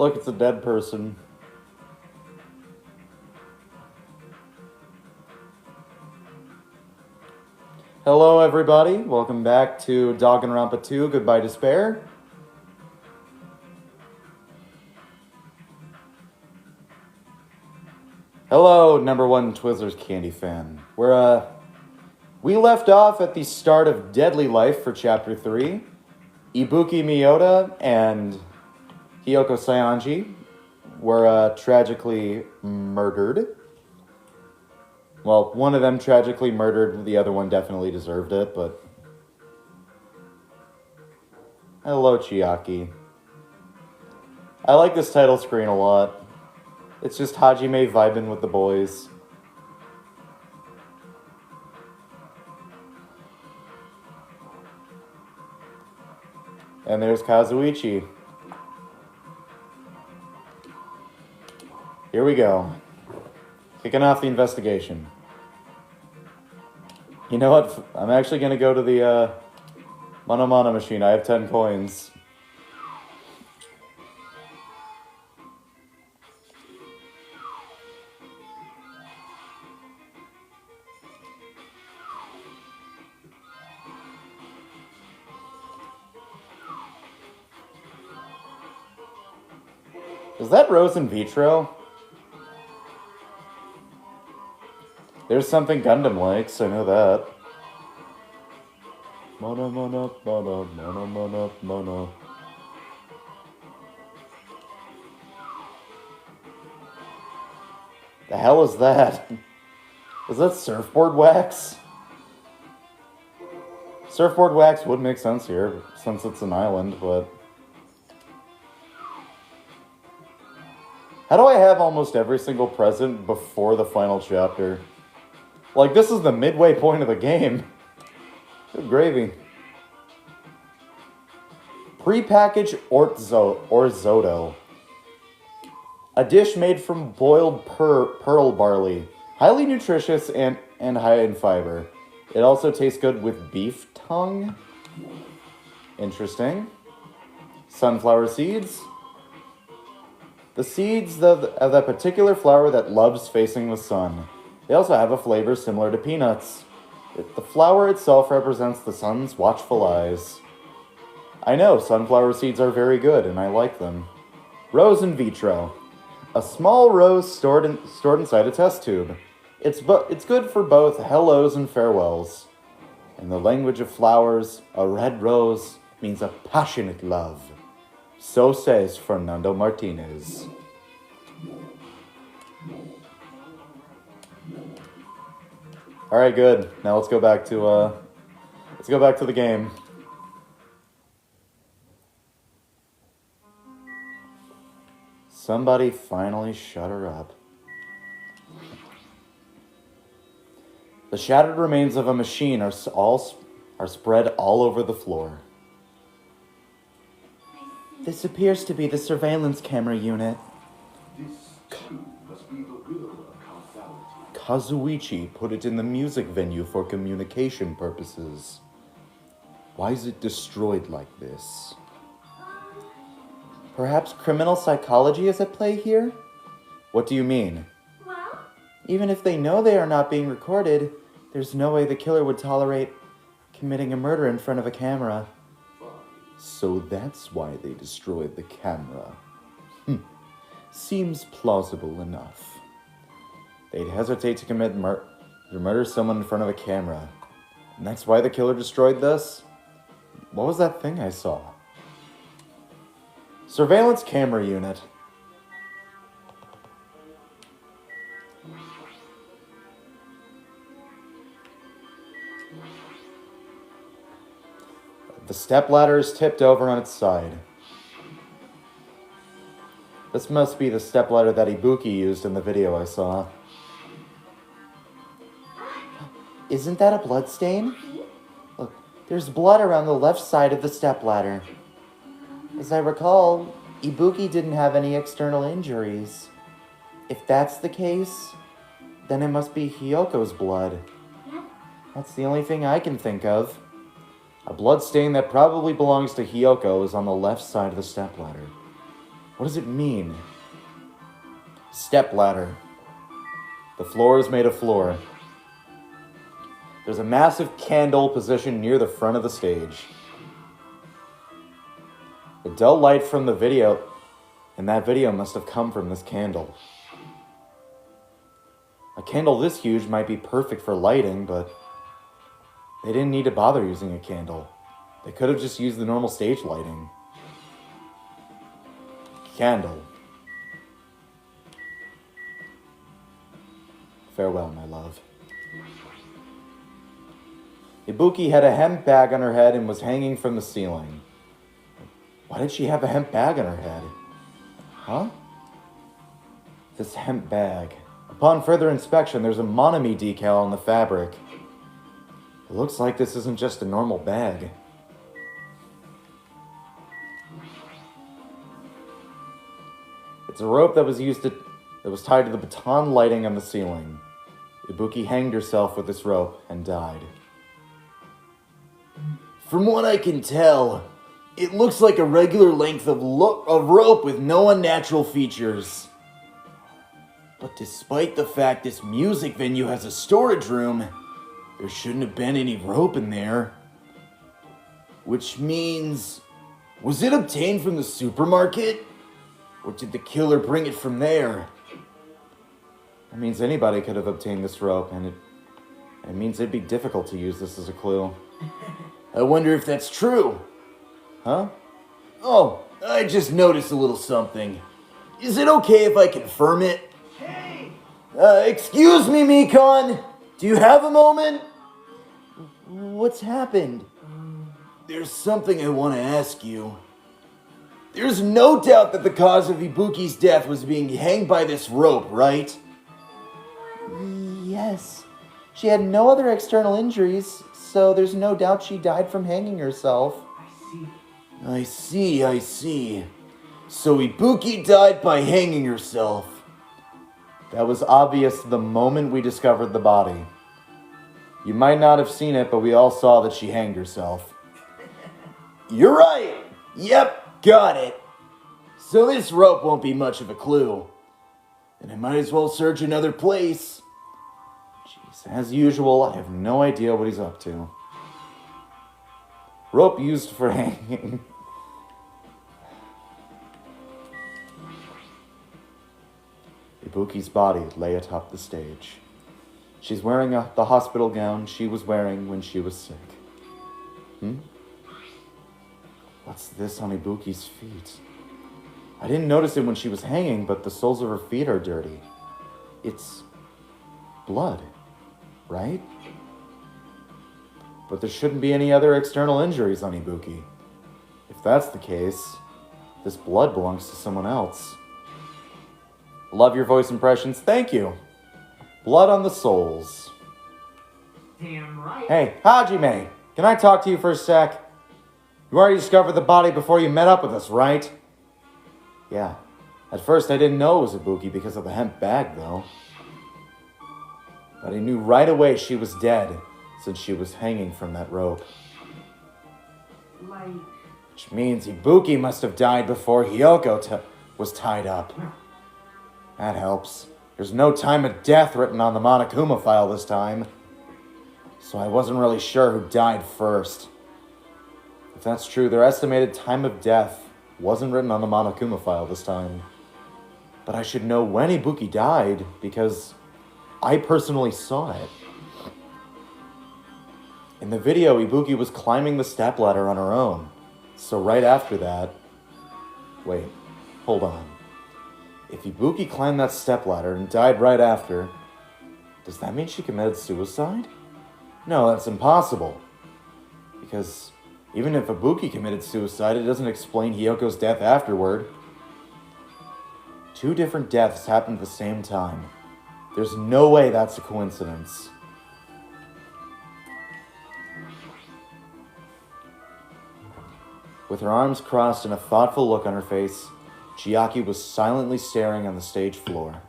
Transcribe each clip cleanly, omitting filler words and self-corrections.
Look, it's a dead person. Hello, everybody. Welcome back to Danganronpa 2, Goodbye Despair. Hello, number one Twizzlers candy fan. We left off at the start of Deadly Life for Chapter 3. Ibuki Miyota and Hiyoko Saionji were tragically murdered. Well, one of them tragically murdered, the other one definitely deserved it, but... Hello, Chiaki. I like this title screen a lot. It's just Hajime vibing with the boys. And there's Kazuichi. Here we go. Kicking off the investigation. You know what? I'm actually going to go to the Mono machine. I have 10 coins. Is that Rose in vitro? There's something Gundam likes, I know that. Mono. The hell is that? Is that surfboard wax? Surfboard wax would make sense here, since it's an island, but... How do I have almost every single present before the final chapter? Like, this is the midway point of the game. Good gravy. Pre-packaged orzoto. A dish made from boiled pearl barley. Highly nutritious and high in fiber. It also tastes good with beef tongue. Interesting. Sunflower seeds. The seeds of that particular flower that loves facing the sun. They also have a flavor similar to peanuts. The flower itself represents the sun's watchful eyes. I know, sunflower seeds are very good, and I like them. Rose in vitro. A small rose stored inside a test tube. It's good for both hellos and farewells. In the language of flowers, a red rose means a passionate love. So says Fernando Martinez. All right, good. Now let's go back to the game. Somebody finally shut her up. The shattered remains of a machine are spread all over the floor. This appears to be the surveillance camera unit. This too must be the will of causality. Kazuichi put it in the music venue for communication purposes. Why is it destroyed like this? Perhaps criminal psychology is at play here? What do you mean? Well? Even if they know they are not being recorded, there's no way the killer would tolerate committing a murder in front of a camera. So that's why they destroyed the camera. Seems plausible enough. They'd hesitate to murder someone in front of a camera. And that's why the killer destroyed this? What was that thing I saw? Surveillance camera unit. The stepladder is tipped over on its side. This must be the stepladder that Ibuki used in the video I saw. Isn't that a bloodstain? Look, there's blood around the left side of the stepladder. As I recall, Ibuki didn't have any external injuries. If that's the case, then it must be Hiyoko's blood. That's the only thing I can think of. A bloodstain that probably belongs to Hiyoko is on the left side of the stepladder. What does it mean? Step ladder. The floor is made of floor. There's a massive candle positioned near the front of the stage. The dull light from the video, and that video must have come from this candle. A candle this huge might be perfect for lighting, but they didn't need to bother using a candle. They could have just used the normal stage lighting. Candle. Farewell, my love. Ibuki had a hemp bag on her head and was hanging from the ceiling. Why did she have a hemp bag on her head? Huh? This hemp bag. Upon further inspection, there's a Monami decal on the fabric. It looks like this isn't just a normal bag. It's a rope that was tied to the baton lighting on the ceiling. Ibuki hanged herself with this rope and died. From what I can tell, it looks like a regular length of rope with no unnatural features. But despite the fact this music venue has a storage room, there shouldn't have been any rope in there. Which means, was it obtained from the supermarket? Or did the killer bring it from there? That means anybody could have obtained this rope, and it means it'd be difficult to use this as a clue. I wonder if that's true. Huh? Oh, I just noticed a little something. Is it okay if I confirm it? Hey! Excuse me, Mikon. Do you have a moment? What's happened? There's something I want to ask you. There's no doubt that the cause of Ibuki's death was being hanged by this rope, right? Yes. She had no other external injuries, so there's no doubt she died from hanging herself. I see. So Ibuki died by hanging herself. That was obvious the moment we discovered the body. You might not have seen it, but we all saw that she hanged herself. You're right! Yep, got it. So this rope won't be much of a clue. And I might as well search another place. Jeez, as usual, I have no idea what he's up to. Rope used for hanging. Ibuki's body lay atop the stage. She's wearing the hospital gown she was wearing when she was sick. What's this on Ibuki's feet? I didn't notice it when she was hanging, but the soles of her feet are dirty. It's blood, right? But there shouldn't be any other external injuries on Ibuki. If that's the case, this blood belongs to someone else. Love your voice impressions. Thank you. Blood on the soles. Damn right. Hey, Hajime, can I talk to you for a sec? You already discovered the body before you met up with us, right? Yeah. At first I didn't know it was Ibuki because of the hemp bag, though. But I knew right away she was dead, since she was hanging from that rope. Like... Which means Ibuki must have died before Hiyoko was tied up. That helps. There's no time of death written on the Monokuma file this time. So I wasn't really sure who died first. If that's true, their estimated time of death wasn't written on the Monokuma file this time. But I should know when Ibuki died, because I personally saw it. In the video, Ibuki was climbing the stepladder on her own. So right after that... Wait, hold on. If Ibuki climbed that stepladder and died right after, does that mean she committed suicide? No, that's impossible. Because even if Ibuki committed suicide, it doesn't explain Hiyoko's death afterward. 2 different deaths happened at the same time. There's no way that's a coincidence. With her arms crossed and a thoughtful look on her face, Chiaki was silently staring on the stage floor.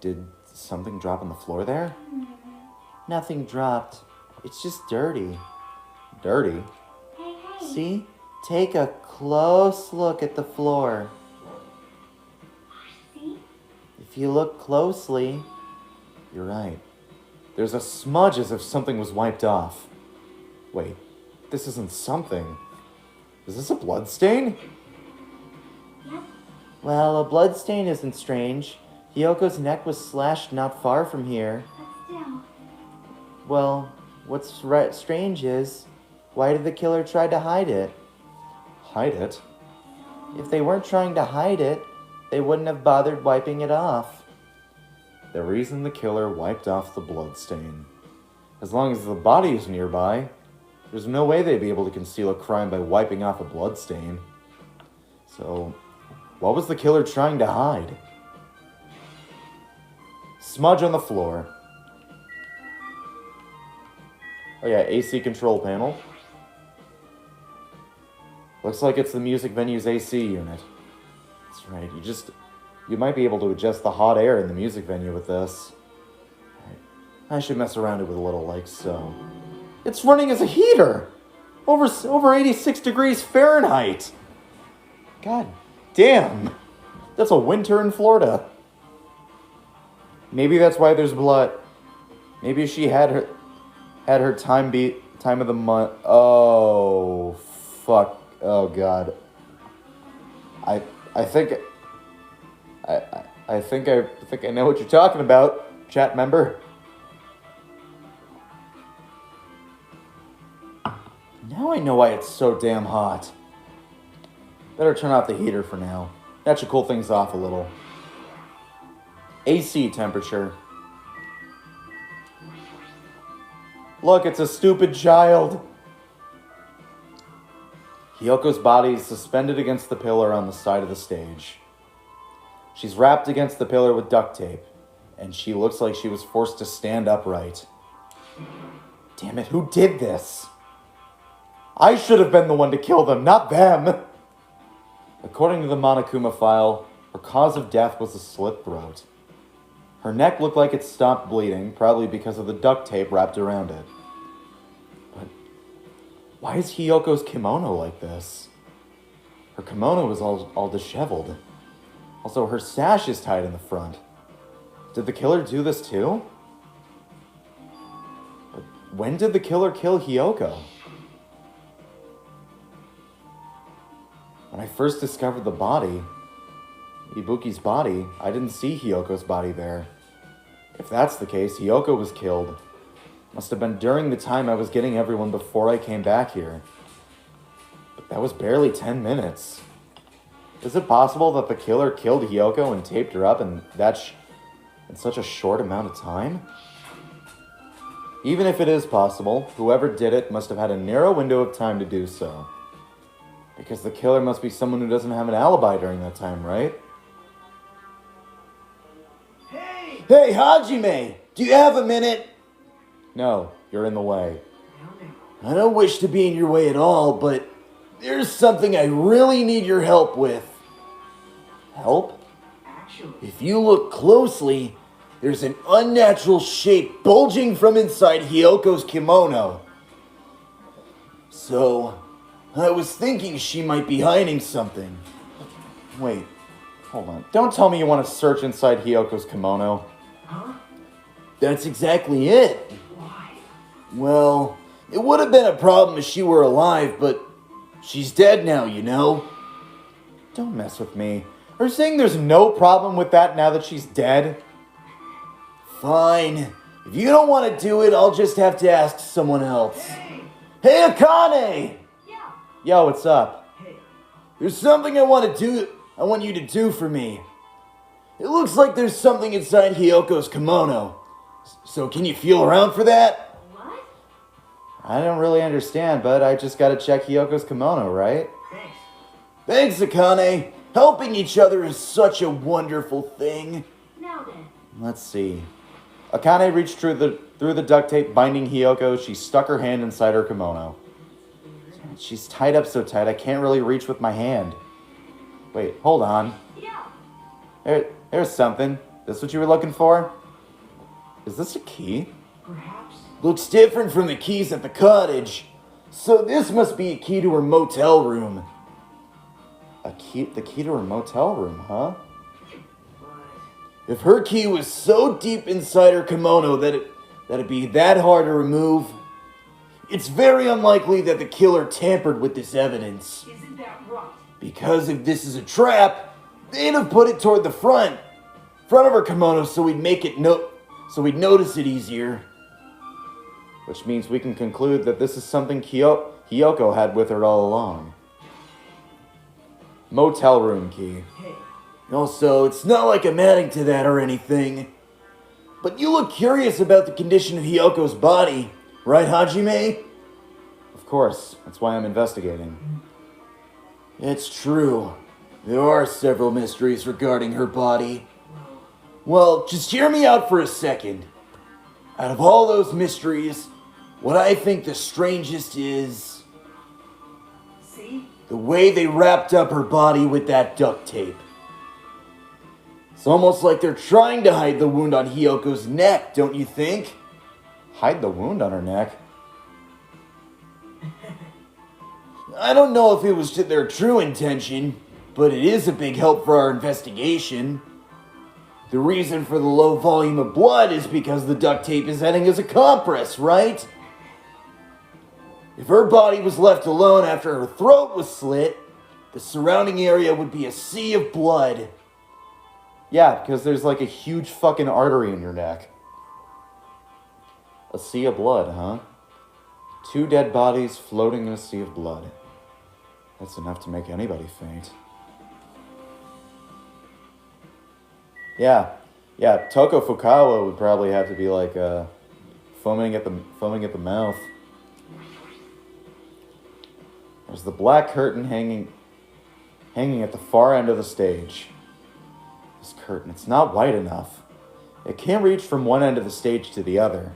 Did something drop on the floor there? Nothing dropped. It's just dirty. Dirty? Hey. See? Take a close look at the floor. If you look closely, you're right. There's a smudge as if something was wiped off. Wait, this isn't something. Is this a bloodstain? Yep. Well, a bloodstain isn't strange. Hiyoko's neck was slashed not far from here. But still. Well, what's strange is, why did the killer try to hide it? Hide it? If they weren't trying to hide it, they wouldn't have bothered wiping it off. The reason the killer wiped off the bloodstain. As long as the body is nearby, there's no way they'd be able to conceal a crime by wiping off a bloodstain. So, what was the killer trying to hide? Smudge on the floor. Oh yeah, AC control panel. Looks like it's the music venue's AC unit. That's right, you might be able to adjust the hot air in the music venue with this. I should mess around it with a little like so. It's running as a heater! Over 86 degrees Fahrenheit! God damn! That's a winter in Florida. Maybe that's why there's blood. Maybe she had her time of the month. Oh fuck. Oh god. I think I know what you're talking about, chat member. Now I know why it's so damn hot. Better turn off the heater for now. That should cool things off a little. AC temperature. Look, it's a stupid child. Hiyoko's body is suspended against the pillar on the side of the stage. She's wrapped against the pillar with duct tape, and she looks like she was forced to stand upright. Damn it, who did this? I should have been the one to kill them, not them! According to the Monokuma file, her cause of death was a slit throat. Her neck looked like it stopped bleeding, probably because of the duct tape wrapped around it. But why is Hiyoko's kimono like this? Her kimono was all disheveled. Also, her sash is tied in the front. Did the killer do this too? But when did the killer kill Hiyoko? When I first discovered the body, Ibuki's body, I didn't see Hiyoko's body there. If that's the case, Hiyoko was killed. Must have been during the time I was getting everyone before I came back here. But that was barely 10 minutes. Is it possible that the killer killed Hiyoko and taped her up in such a short amount of time? Even if it is possible, whoever did it must have had a narrow window of time to do so. Because the killer must be someone who doesn't have an alibi during that time, right? Hey! Hey, Hajime! Do you have a minute? No, you're in the way. I don't wish to be in your way at all, but there's something I really need your help with. Help? Actually, If you look closely, there's an unnatural shape bulging from inside Hiyoko's kimono. So, I was thinking she might be hiding something. Wait, hold on. Don't tell me you want to search inside Hiyoko's kimono. huh? That's exactly it. Why? Well, it would have been a problem if she were alive, but she's dead now, you know? Don't mess with me. Are you saying there's no problem with that now that she's dead? Fine. If you don't want to do it, I'll just have to ask someone else. Hey! Hey, Akane! Yeah. Yo, what's up? Hey! There's something I want you to do for me. It looks like there's something inside Hiyoko's kimono. So can you feel around for that? What? I don't really understand, but I just gotta check Hiyoko's kimono, right? Thanks. Thanks, Akane. Helping each other is such a wonderful thing. Now then. Let's see. Akane reached through the duct tape binding Hiyoko. She stuck her hand inside her kimono. She's tied up so tight I can't really reach with my hand. Wait, hold on. Yeah. There's something. This what you were looking for? Is this a key? Perhaps. Looks different from the keys at the cottage. So this must be a key to her motel room. The key to her motel room, huh? But If her key was so deep inside her kimono that it'd be that hard to remove, it's very unlikely that the killer tampered with this evidence. Isn't that right? Because if this is a trap, they'd have put it toward the front of her kimono so we'd notice it easier. Which means we can conclude that this is something Hiyoko had with her all along. Motel room key. Hey, Also, it's not like I'm adding to that or anything, but you look curious about the condition of Hiyoko's body, right, Hajime? Of course, that's why I'm investigating. It's true. There are several mysteries regarding her body. Well, just hear me out for a second. Out of all those mysteries, what I think the strangest is see? the way they wrapped up her body with that duct tape. It's almost like they're trying to hide the wound on Hiyoko's neck, don't you think? Hide the wound on her neck? I don't know if it was their true intention, but it is a big help for our investigation. The reason for the low volume of blood is because the duct tape is acting as a compress, right? If her body was left alone after her throat was slit, the surrounding area would be a sea of blood. Yeah, because there's like a huge fucking artery in your neck. A sea of blood, huh? 2 dead bodies floating in a sea of blood. That's enough to make anybody faint. Yeah, Toko Fukawa would probably have to be like foaming at the mouth. There's the black curtain hanging at the far end of the stage. This curtain, it's not wide enough. It can't reach from one end of the stage to the other.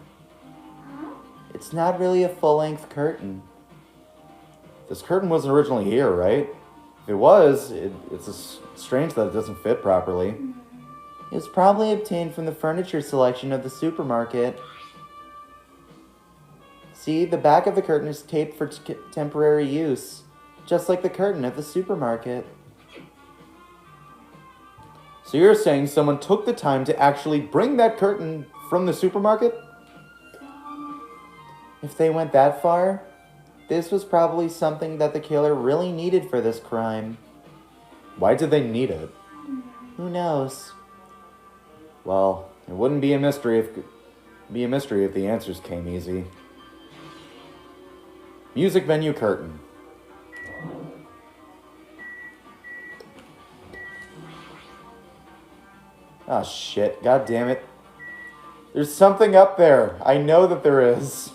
It's not really a full-length curtain. This curtain wasn't originally here, right? If it was, it's strange that it doesn't fit properly. It was probably obtained from the furniture selection of the supermarket. See, the back of the curtain is taped for temporary use, just like the curtain at the supermarket. So you're saying someone took the time to actually bring that curtain from the supermarket? If they went that far, this was probably something that the killer really needed for this crime. Why did they need it? Who knows? Well, it wouldn't be a mystery if the answers came easy. Music venue curtain. Oh shit, god damn it. There's something up there. I know that there is.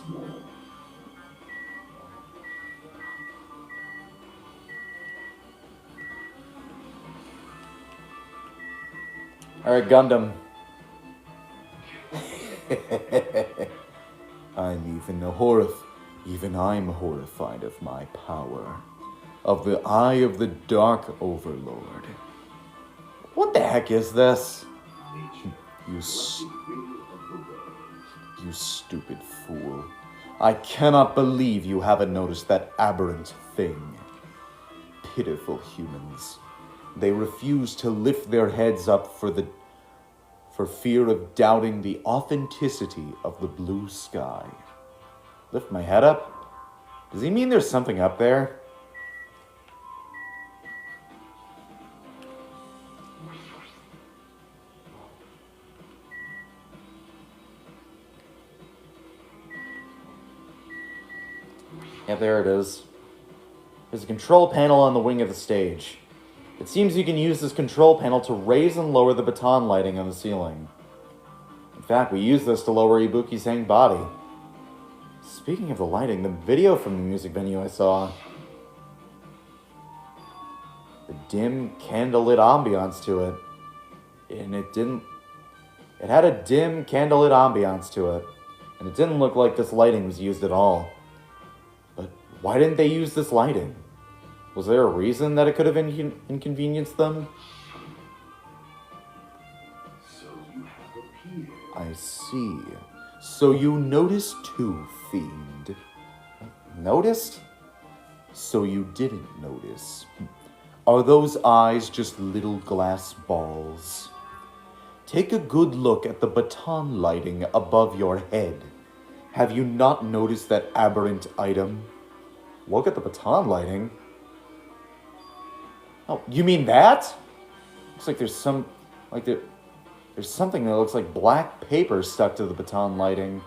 Alright, Gundam. Even I'm horrified of my power. Of the eye of the Dark Overlord. What the heck is this? You stupid fool. I cannot believe you haven't noticed that aberrant thing. Pitiful humans. They refuse to lift their heads up for fear of doubting the authenticity of the blue sky. Lift my head up? Does he mean there's something up there? Yeah, there it is. There's a control panel on the wing of the stage. It seems you can use this control panel to raise and lower the baton lighting on the ceiling. In fact, we use this to lower Ibuki's hanging body. Speaking of the lighting, the video from the music venue I saw, the dim candlelit ambiance to it, and it had a dim candlelit ambiance to it, and it didn't look like this lighting was used at all. But why didn't they use this lighting? Was there a reason that it could have inconvenienced them? So you have appeared. I see. So you noticed too, fiend. Noticed? So you didn't notice. Are those eyes just little glass balls? Take a good look at the baton lighting above your head. Have you not noticed that aberrant item? Look at the baton lighting. Oh, you mean that? Looks like there's there's something that looks like black paper stuck to the baton lighting.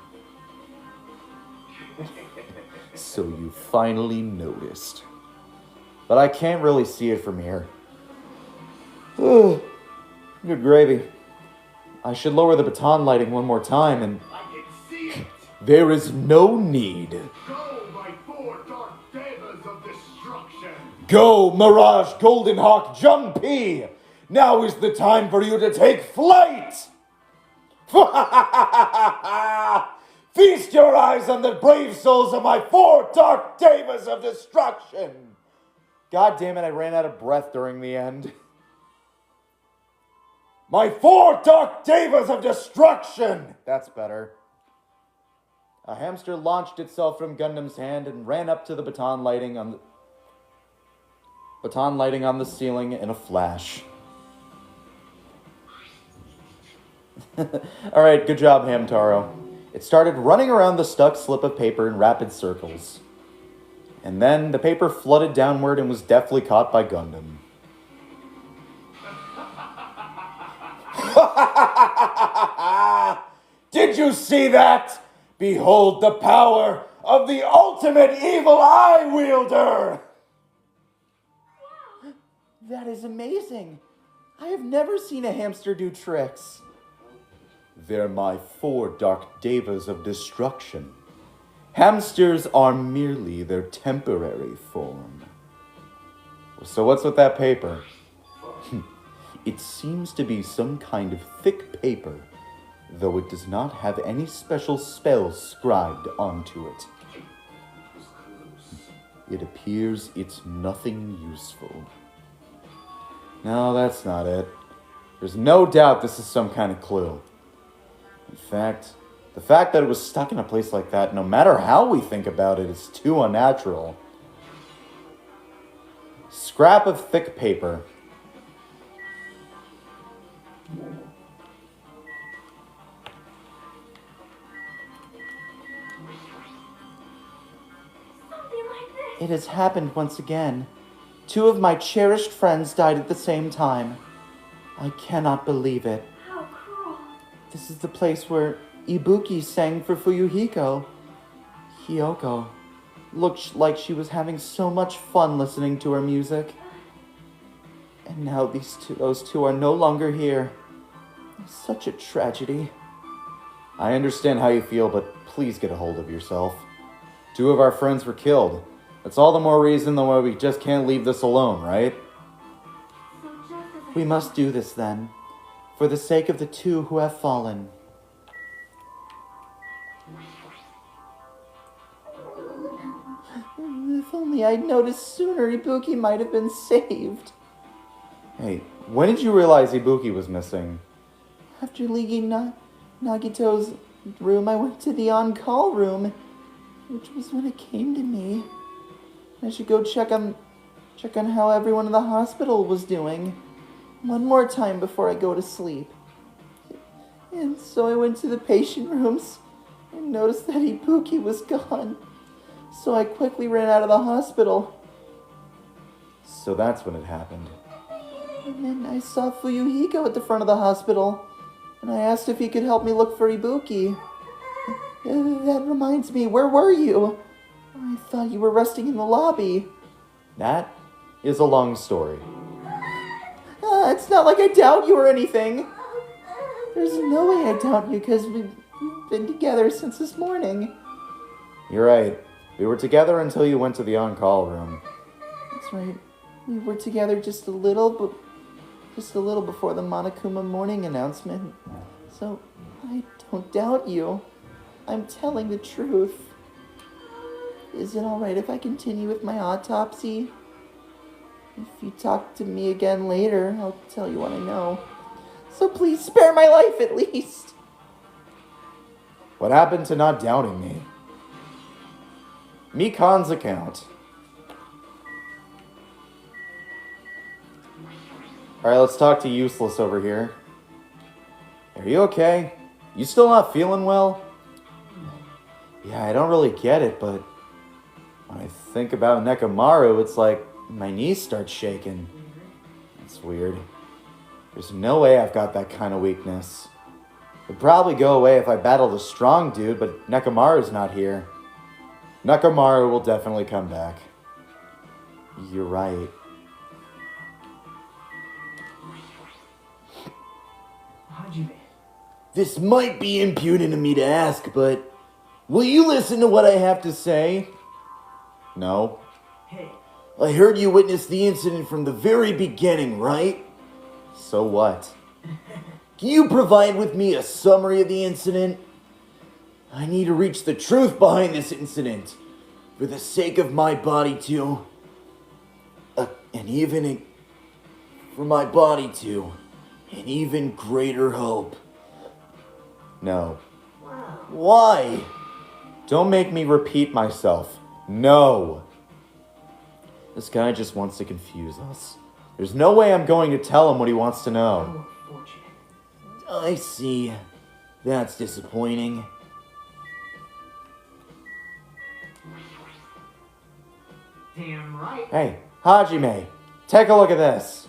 So you finally noticed. But I can't really see it from here. Ugh. Good gravy. I should lower the baton lighting one more time and... I can see it! There is no need. Go, my four dark devas of destruction! Go, Mirage Golden Hawk Jumpy! Now is the time for you to take flight! Feast your eyes on the brave souls of my four dark devas of destruction! God damn it, I ran out of breath during the end. My four dark devas of destruction! That's better. A hamster launched itself from Gundam's hand and ran up to the baton lighting on the ceiling in a flash. Alright, good job, Hamtaro. It started running around the stuck slip of paper in rapid circles. And then the paper flooded downward and was deftly caught by Gundam. Did you see that? Behold the power of the ultimate evil eye wielder! That is amazing. I have never seen a hamster do tricks. They're my four dark devas of destruction. Hamsters are merely their temporary form. So what's with that paper? It seems to be some kind of thick paper, though it does not have any special spells scribed onto it. It appears it's nothing useful. No, that's not it. There's no doubt this is some kind of clue. In fact, the fact that it was stuck in a place like that, no matter how we think about it, is too unnatural. Scrap of thick paper. Something like this. It has happened once again. 2 of my cherished friends died at the same time. I cannot believe it. How cruel. This is the place where Ibuki sang for Fuyuhiko. Hyoko looked like she was having so much fun listening to her music. And now those two are no longer here. Such a tragedy. I understand how you feel, but please get a hold of yourself. 2 of our friends were killed. That's all the more reason why we just can't leave this alone, right? So just as We must do this then, for the sake of the 2 who have fallen. If only I'd noticed sooner, Ibuki might have been saved. Hey, when did you realize Ibuki was missing? After leaving Nagito's room, I went to the on-call room, which was when it came to me. I should go check on how everyone in the hospital was doing. One more time before I go to sleep. And so I went to the patient rooms and noticed that Ibuki was gone. So I quickly ran out of the hospital. So that's when it happened. And then I saw Fuyuhiko at the front of the hospital, and I asked if he could help me look for Ibuki. That reminds me, where were you? I thought you were resting in the lobby. That is a long story. It's not like I doubt you or anything. There's no way I doubt you because we've been together since this morning. You're right. We were together until you went to the on-call room. That's right. We were together just a little before the Monokuma morning announcement. So, I don't doubt you. I'm telling the truth. Is it alright if I continue with my autopsy? If you talk to me again later, I'll tell you what I know. So please spare my life at least. What happened to not doubting me? Mikan's account. Alright, let's talk to Useless over here. Are you okay? You still not feeling well? Yeah, I don't really get it, but when I think about Nekomaru, it's like my knees start shaking. That's weird. There's no way I've got that kind of weakness. It'd probably go away if I battled a strong dude, but Nekomaru's not here. Nekomaru will definitely come back. You're right. Hajime. This might be impudent of me to ask, but will you listen to what I have to say? No. Hey, I heard you witnessed the incident from the very beginning, right? So what? Can you provide with me a summary of the incident? I need to reach the truth behind this incident, for the sake of my body too. And even for my body too. An even greater hope. No. wow. Why? Don't make me repeat myself. No. This guy just wants to confuse us. There's no way I'm going to tell him what he wants to know. How unfortunate. I see. That's disappointing. Damn right. Hey, Hajime, take a look at this.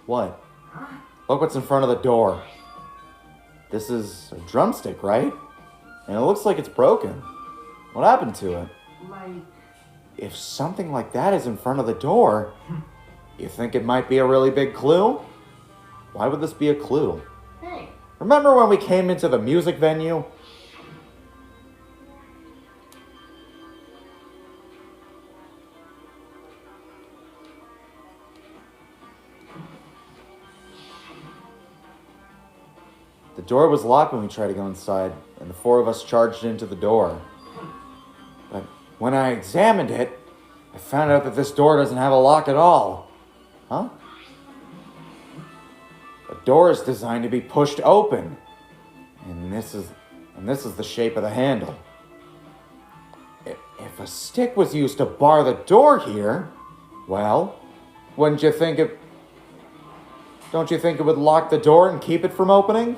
What? Huh? Look what's in front of the door. This is a drumstick, right? And it looks like it's broken. What happened to it? Like, If something like that is in front of the door, you think it might be a really big clue? Why would this be a clue? hey, Remember when we came into the music venue? The door was locked when we tried to go inside, and the four of us charged into the door. But when I examined it, I found out that this door doesn't have a lock at all. Huh? The door is designed to be pushed open. And this is the shape of the handle. If a stick was used to bar the door here, well, wouldn't you think it... Don't you think it would lock the door and keep it from opening?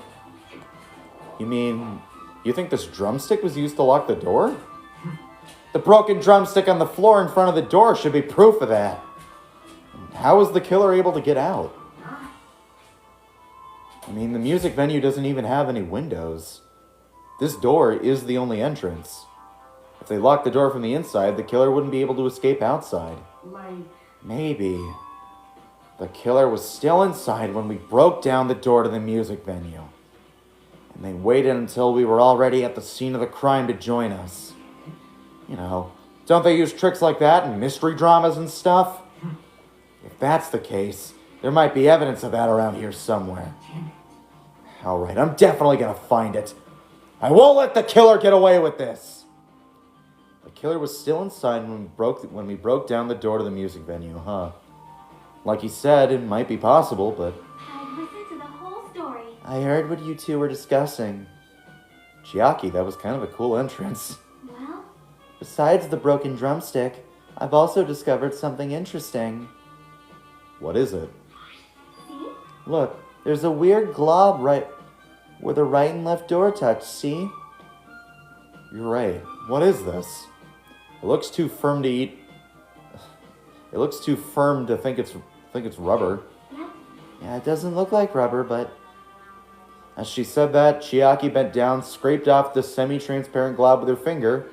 You mean, you think this drumstick was used to lock the door? The broken drumstick on the floor in front of the door should be proof of that. How was the killer able to get out? I mean, the music venue doesn't even have any windows. This door is the only entrance. If they locked the door from the inside, the killer wouldn't be able to escape outside. like, Maybe the killer was still inside when we broke down the door to the music venue. And they waited until we were already at the scene of the crime to join us. You know, don't they use tricks like that in mystery dramas and stuff? If that's the case, there might be evidence of that around here somewhere. damn it. Alright, I'm definitely gonna find it. I won't let the killer get away with this. The killer was still inside when we broke down the door to the music venue, huh? Like he said, it might be possible, but I've listened to the whole story. I heard what you two were discussing. Chiaki, that was kind of a cool entrance. Well, Besides the broken drumstick, I've also discovered something interesting. What is it? see? Look, there's a weird glob right where the right and left door touch, see? You're right. What is this? It looks too firm to eat. It looks too firm to think it's rubber. Yep. Yeah, it doesn't look like rubber, but... As she said that, Chiaki bent down, scraped off the semi-transparent glob with her finger.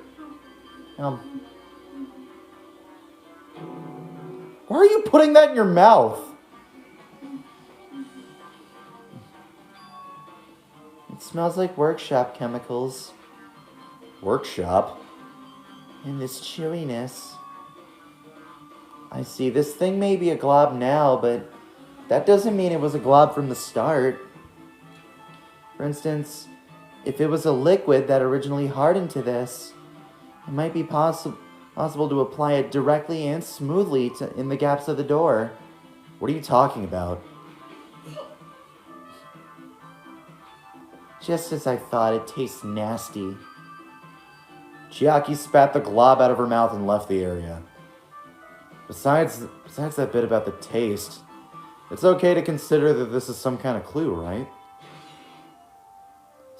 Why are you putting that in your mouth? It smells like workshop chemicals. Workshop? And this chewiness. I see, this thing may be a glob now, but that doesn't mean it was a glob from the start. For instance, if it was a liquid that originally hardened to this, it might be possible to apply it directly and smoothly in the gaps of the door. What are you talking about? Just as I thought, it tastes nasty. Chiaki spat the glob out of her mouth and left the area. Besides that bit about the taste, it's okay to consider that this is some kind of clue, right?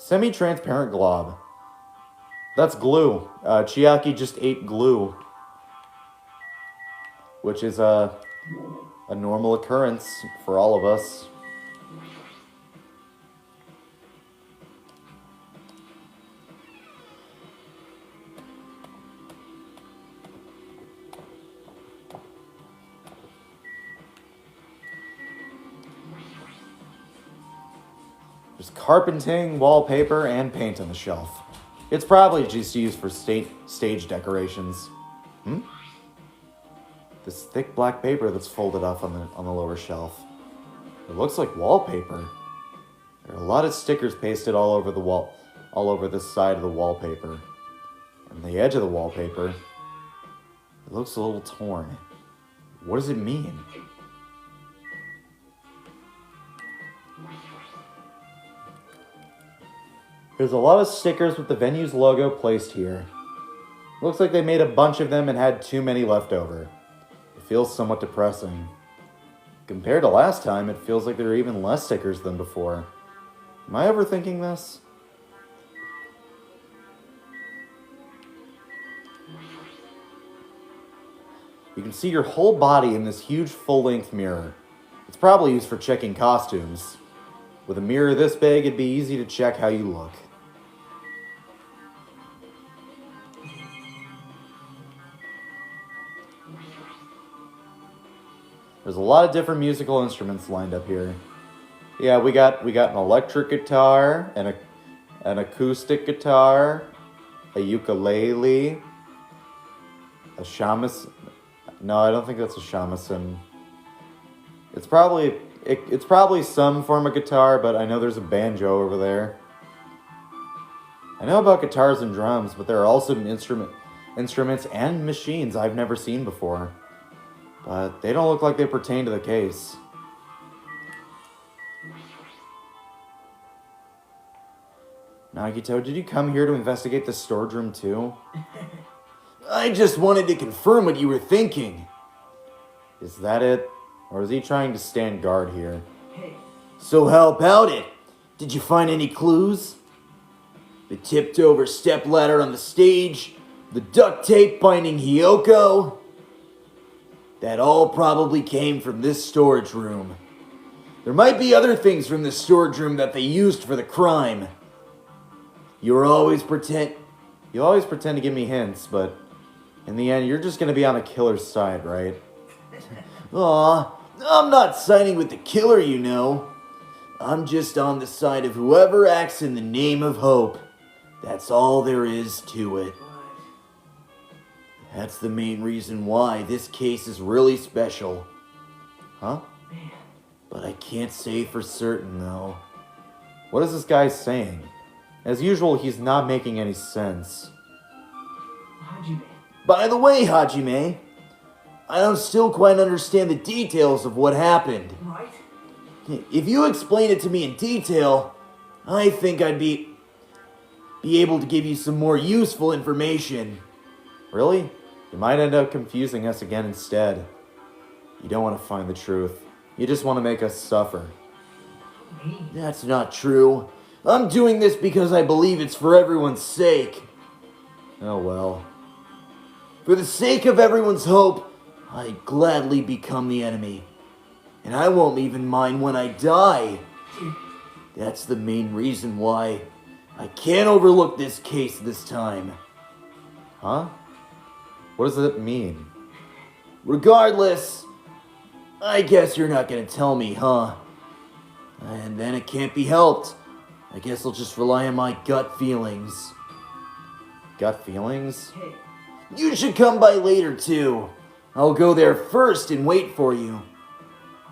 Semi-transparent glob. That's glue. Chiaki just ate glue. Which is a normal occurrence for all of us. There's carpeting, wallpaper, and paint on the shelf. It's probably just used for stage decorations. This thick black paper that's folded off on the lower shelf. It looks like wallpaper. There are a lot of stickers pasted all over the wall, all over this side of the wallpaper. And the edge of the wallpaper, it looks a little torn. What does it mean? There's a lot of stickers with the venue's logo placed here. Looks like they made a bunch of them and had too many left over. It feels somewhat depressing. Compared to last time, it feels like there are even less stickers than before. Am I overthinking this? You can see your whole body in this huge full-length mirror. It's probably used for checking costumes. With a mirror this big, it'd be easy to check how you look. There's a lot of different musical instruments lined up here. Yeah, we got an electric guitar, and an acoustic guitar, a ukulele, a shamisen. No, I don't think that's a shamisen. It's probably some form of guitar, but I know there's a banjo over there. I know about guitars and drums, but there are also instruments and machines I've never seen before. But they don't look like they pertain to the case. Nagito, did you come here to investigate the storage room too? I just wanted to confirm what you were thinking. Is that it? Or is he trying to stand guard here? Hey, So how about it? Did you find any clues? The tipped over stepladder on the stage, the duct tape binding Hiyoko? That all probably came from this storage room. There might be other things from this storage room that they used for the crime. You always pretend to give me hints, but in the end, you're just gonna be on a killer's side, right? Aw, I'm not siding with the killer, you know. I'm just on the side of whoever acts in the name of hope. That's all there is to it. That's the main reason why this case is really special. Huh? man, But I can't say for certain, though. What is this guy saying? As usual, he's not making any sense. Hajime. By the way, Hajime, I don't still quite understand the details of what happened. Right? If you explain it to me in detail, I think I'd be able to give you some more useful information. Really? You might end up confusing us again instead. You don't want to find the truth. You just want to make us suffer. Me? That's not true. I'm doing this because I believe it's for everyone's sake. Oh well. For the sake of everyone's hope, I'd gladly become the enemy. And I won't even mind when I die. That's the main reason why I can't overlook this case this time. Huh? What does that mean? Regardless, I guess you're not gonna tell me, huh? And then it can't be helped. I guess I'll just rely on my gut feelings. Gut feelings? Hey, You should come by later, too. I'll go there first and wait for you.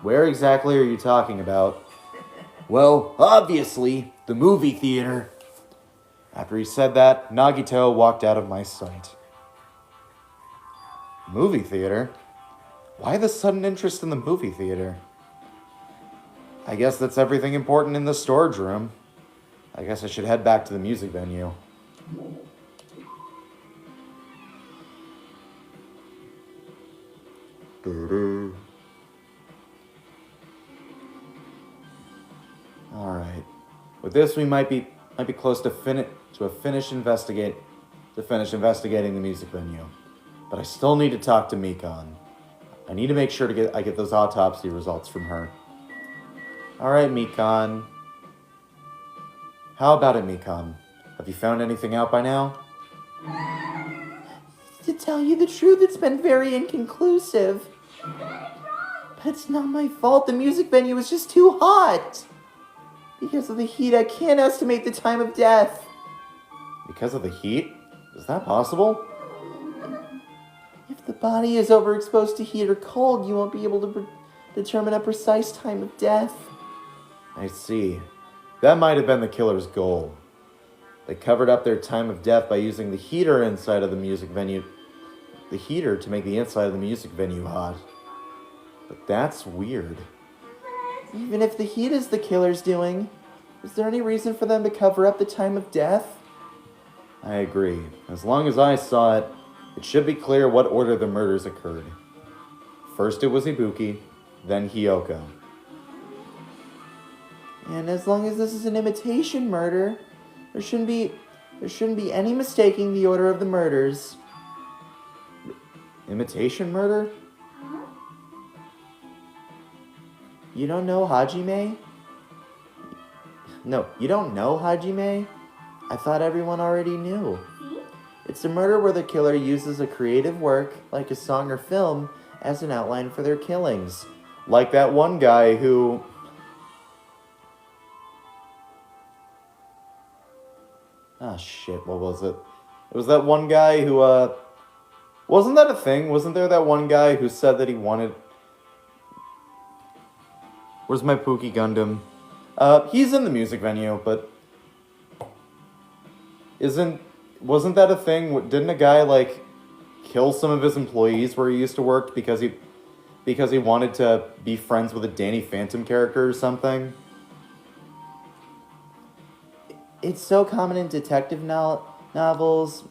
Where exactly are you talking about? Well, obviously, the movie theater. After he said that, Nagito walked out of my sight. Movie theater? Why the sudden interest in the movie theater? I guess that's everything important in the storage room. I guess I should head back to the music venue. Alright. With this, we might be Might be close to finish investigating the music venue. But I still need to talk to Mikon. I need to make sure I get those autopsy results from her. Alright, Mikon. How about it, Mikon? Have you found anything out by now? To tell you the truth, it's been very inconclusive. You got it wrong. But it's not my fault. The music venue was just too hot. Because of the heat, I can't estimate the time of death. Because of the heat? Is that possible? If the body is overexposed to heat or cold, you won't be able to determine a precise time of death. I see. That might have been the killer's goal. They covered up their time of death by using the heater inside of the music venue. The heater to make the inside of the music venue hot. But that's weird. Even if the heat is the killer's doing, is there any reason for them to cover up the time of death? I agree. As long as I saw it, it should be clear what order the murders occurred. First it was Ibuki, then Hyoko. And as long as this is an imitation murder, there shouldn't be any mistaking the order of the murders. Imitation murder? Huh? You don't know Hajime? No, you don't know Hajime? I thought everyone already knew. See? It's a murder where the killer uses a creative work, like a song or film, as an outline for their killings. Like that one guy who... Ah, shit, what was it? It was that one guy who, Wasn't that a thing? Wasn't there that one guy who said that he wanted... Where's my Pookie Gundam? He's in the music venue, but... Wasn't that a thing? Didn't a guy, like, kill some of his employees where he used to work because he wanted to be friends with a Danny Phantom character or something? It's so common in detective novels,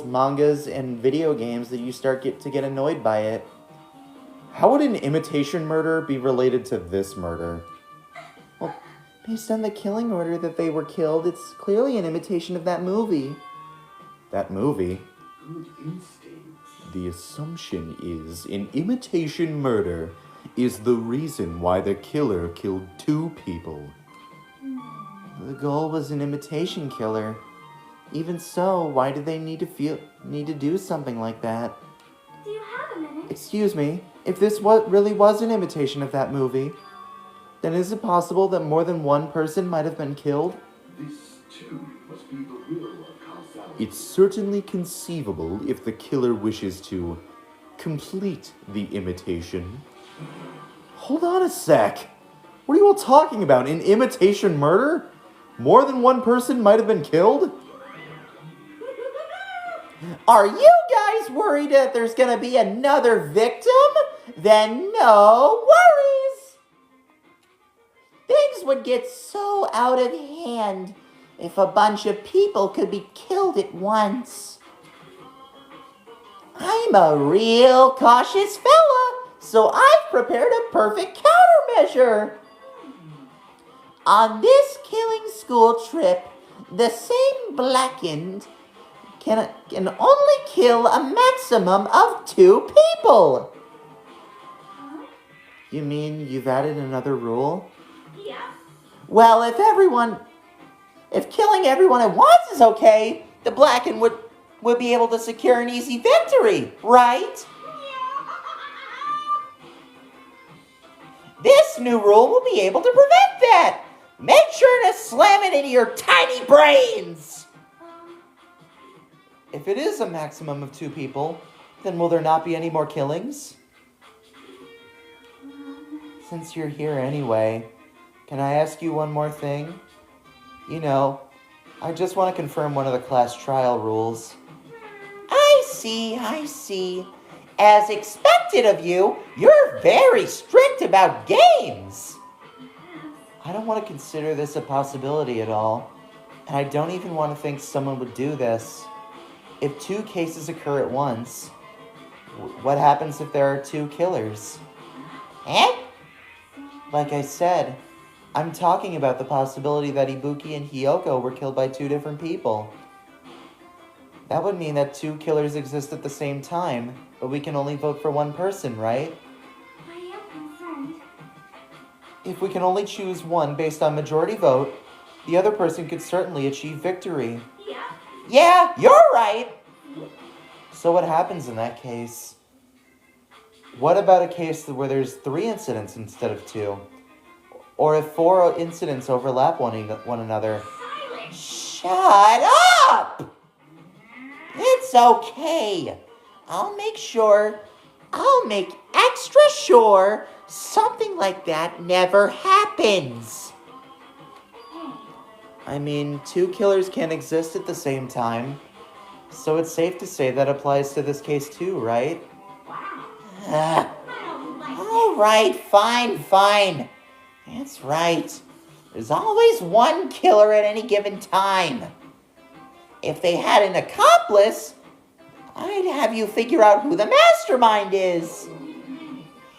mangas, and video games that you start to get annoyed by it. How would an imitation murder be related to this murder? Well, based on the killing order that they were killed, it's clearly an imitation of that movie. That movie? Good instincts. The assumption is an imitation murder is the reason why the killer killed 2 people. The goal was an imitation killer. Even so, why did they need to do something like that? Do you have a minute? Excuse me, if this really was an imitation of that movie, then is it possible that more than one person might have been killed? This, too, must be the will of causality. It's certainly conceivable if the killer wishes to complete the imitation. Hold on a sec. What are you all talking about? An imitation murder? More than one person might have been killed? Are you guys worried that there's gonna be another victim? Then no worries! Things would get so out of hand if a bunch of people could be killed at once. I'm a real cautious fella, so I've prepared a perfect countermeasure. On this killing school trip, the same blackened can only kill a maximum of 2 people. Huh? You mean you've added another rule? Yeah. Well, if killing everyone at once is okay, the blackened would be able to secure an easy victory, right? This new rule will be able to prevent that. Make sure to slam it into your tiny brains. If it is a maximum of 2 people, then will there not be any more killings? Since you're here anyway, can I ask you one more thing? You know, I just want to confirm one of the class trial rules. I see. As expected of you, you're very strict about games. I don't want to consider this a possibility at all, and I don't even want to think someone would do this. If 2 cases occur at once, what happens if there are 2 killers? Eh? Like I said, I'm talking about the possibility that Ibuki and Hiyoko were killed by two different people. That would mean that two killers exist at the same time, but we can only vote for one person, right? I am concerned. If we can only choose one based on majority vote, the other person could certainly achieve victory. Yeah. Yeah, you're right! So what happens in that case? What about a case where there's 3 incidents instead of 2? Or if 4 incidents overlap one another? Silence. Shut up! It's okay. I'll make extra sure something like that never happens. I mean, 2 killers can't exist at the same time. So it's safe to say that applies to this case too, right? Wow. Ah, I don't like all right, fine. That's right. There's always one killer at any given time. If they had an accomplice, I'd have you figure out who the mastermind is.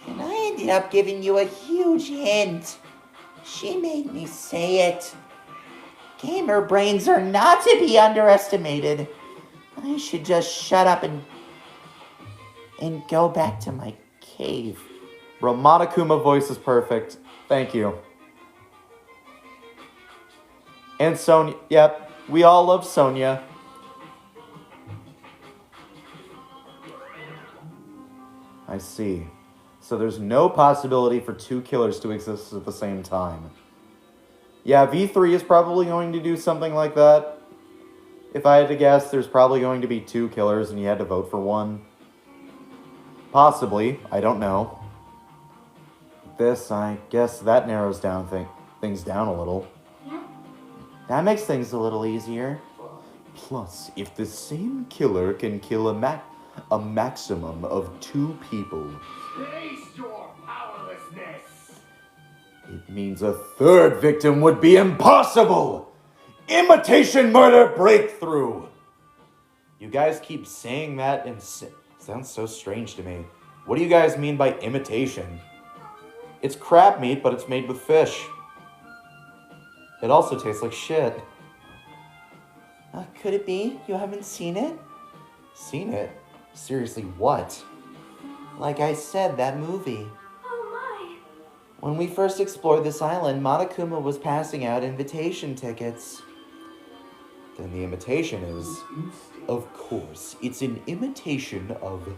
And I ended up giving you a huge hint. She made me say it. Gamer brains are not to be underestimated. I should just shut up and go back to my cave. Romanakuma voice is perfect. Thank you. And Sonia. Yep, we all love Sonia. I see. So there's no possibility for 2 killers to exist at the same time. Yeah, V3 is probably going to do something like that. If I had to guess, there's probably going to be 2 killers and you had to vote for one. Possibly. I don't know. This, I guess that narrows down things down a little. Yeah. That makes things a little easier. Plus, if the same killer can kill a maximum of 2 people, Face your powerlessness. it means a 3rd victim would be impossible! Imitation murder breakthrough! You guys keep saying that and sounds so strange to me. What do you guys mean by imitation? It's crab meat, but it's made with fish. It also tastes like shit. Could it be? You haven't seen it? Seen it? Seriously, what? Like I said, that movie. Oh my. When we first explored this island, Monokuma was passing out invitation tickets. Then the imitation is, of course, it's an imitation of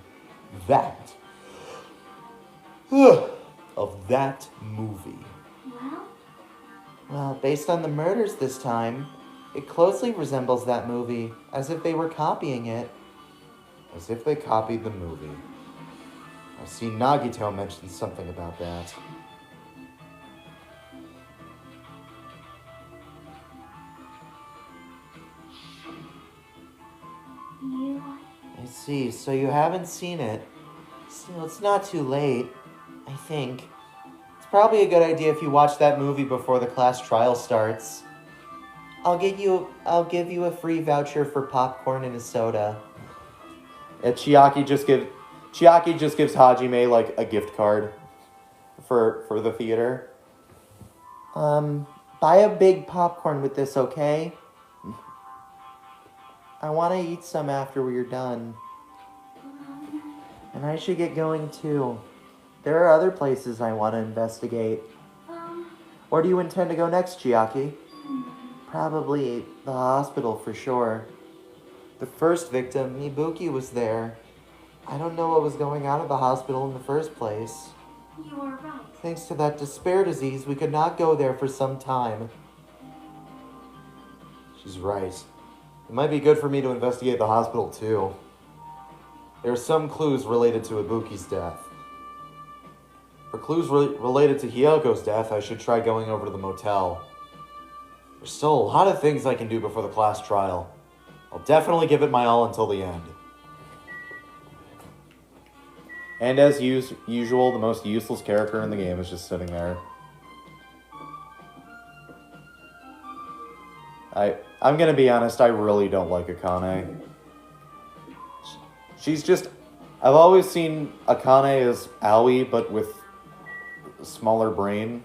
that. Of that movie. Well, Well, based on the murders this time, it closely resembles that movie, as if they were copying it. As if they copied the movie. I see Nagito mentioned something about that. you. I see, so you haven't seen it. Still, it's not too late, I think. It's probably a good idea if you watch that movie before the class trial starts. I'll give you a free voucher for popcorn and a soda. Chiaki just gives Hajime like a gift card for the theater. Buy a big popcorn with this, okay? I want to eat some after we're done. And I should get going too. There are other places I want to investigate. Where do you intend to go next, Chiaki? Probably the hospital for sure. The first victim, Ibuki, was there. I don't know what was going on at the hospital in the first place. You are right. Thanks to that despair disease, we could not go there for some time. She's right. It might be good for me to investigate the hospital too. There are some clues related to Ibuki's death. For clues related to Hyoko's death, I should try going over to the motel. There's still a lot of things I can do before the class trial. I'll definitely give it my all until the end. And as usual, the most useless character in the game is just sitting there. I'm gonna be honest, I really don't like Akane. She's just... I've always seen Akane as Aoi, but with a smaller brain.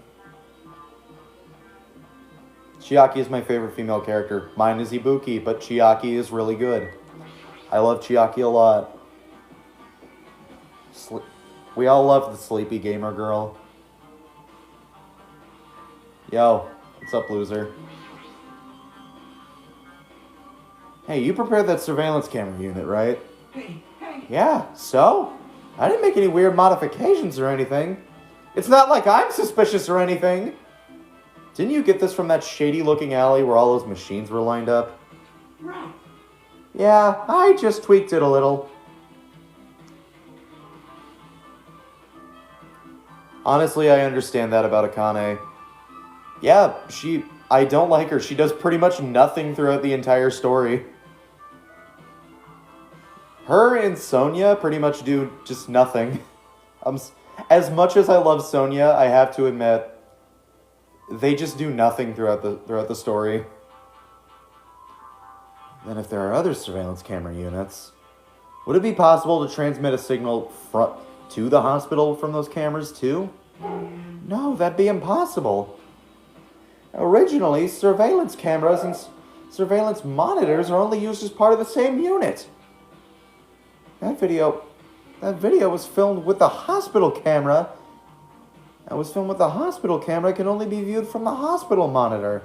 Chiaki is my favorite female character. Mine is Ibuki, but Chiaki is really good. I love Chiaki a lot. We all love the sleepy gamer girl. Yo, what's up, loser? Hey, you prepared that surveillance camera unit, right? Hey, hey. Yeah, so? I didn't make any weird modifications or anything. It's not like I'm suspicious or anything. Didn't you get this from that shady-looking alley where all those machines were lined up? Right. Yeah, I just tweaked it a little. Honestly, I understand that about Akane. Yeah, I don't like her. She does pretty much nothing throughout the entire story. Her and Sonia pretty much do just nothing. As much as I love Sonia, I have to admit, they just do nothing throughout the story. Then if there are other surveillance camera units, would it be possible to transmit a signal to the hospital from those cameras too? No, that'd be impossible. Originally, surveillance cameras and surveillance monitors are only used as part of the same unit. That video was filmed with the hospital camera. That was filmed with the hospital camera can only be viewed from the hospital monitor.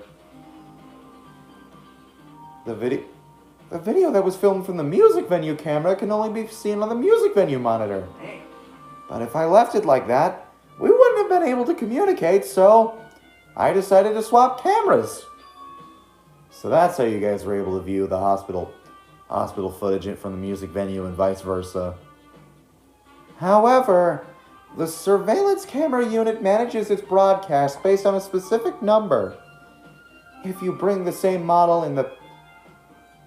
The video that was filmed from the music venue camera can only be seen on the music venue monitor. Hey. But if I left it like that, we wouldn't have been able to communicate, so I decided to swap cameras. So that's how you guys were able to view the hospital footage from the music venue and vice versa. However, the surveillance camera unit manages its broadcast based on a specific number. If you bring the same model in the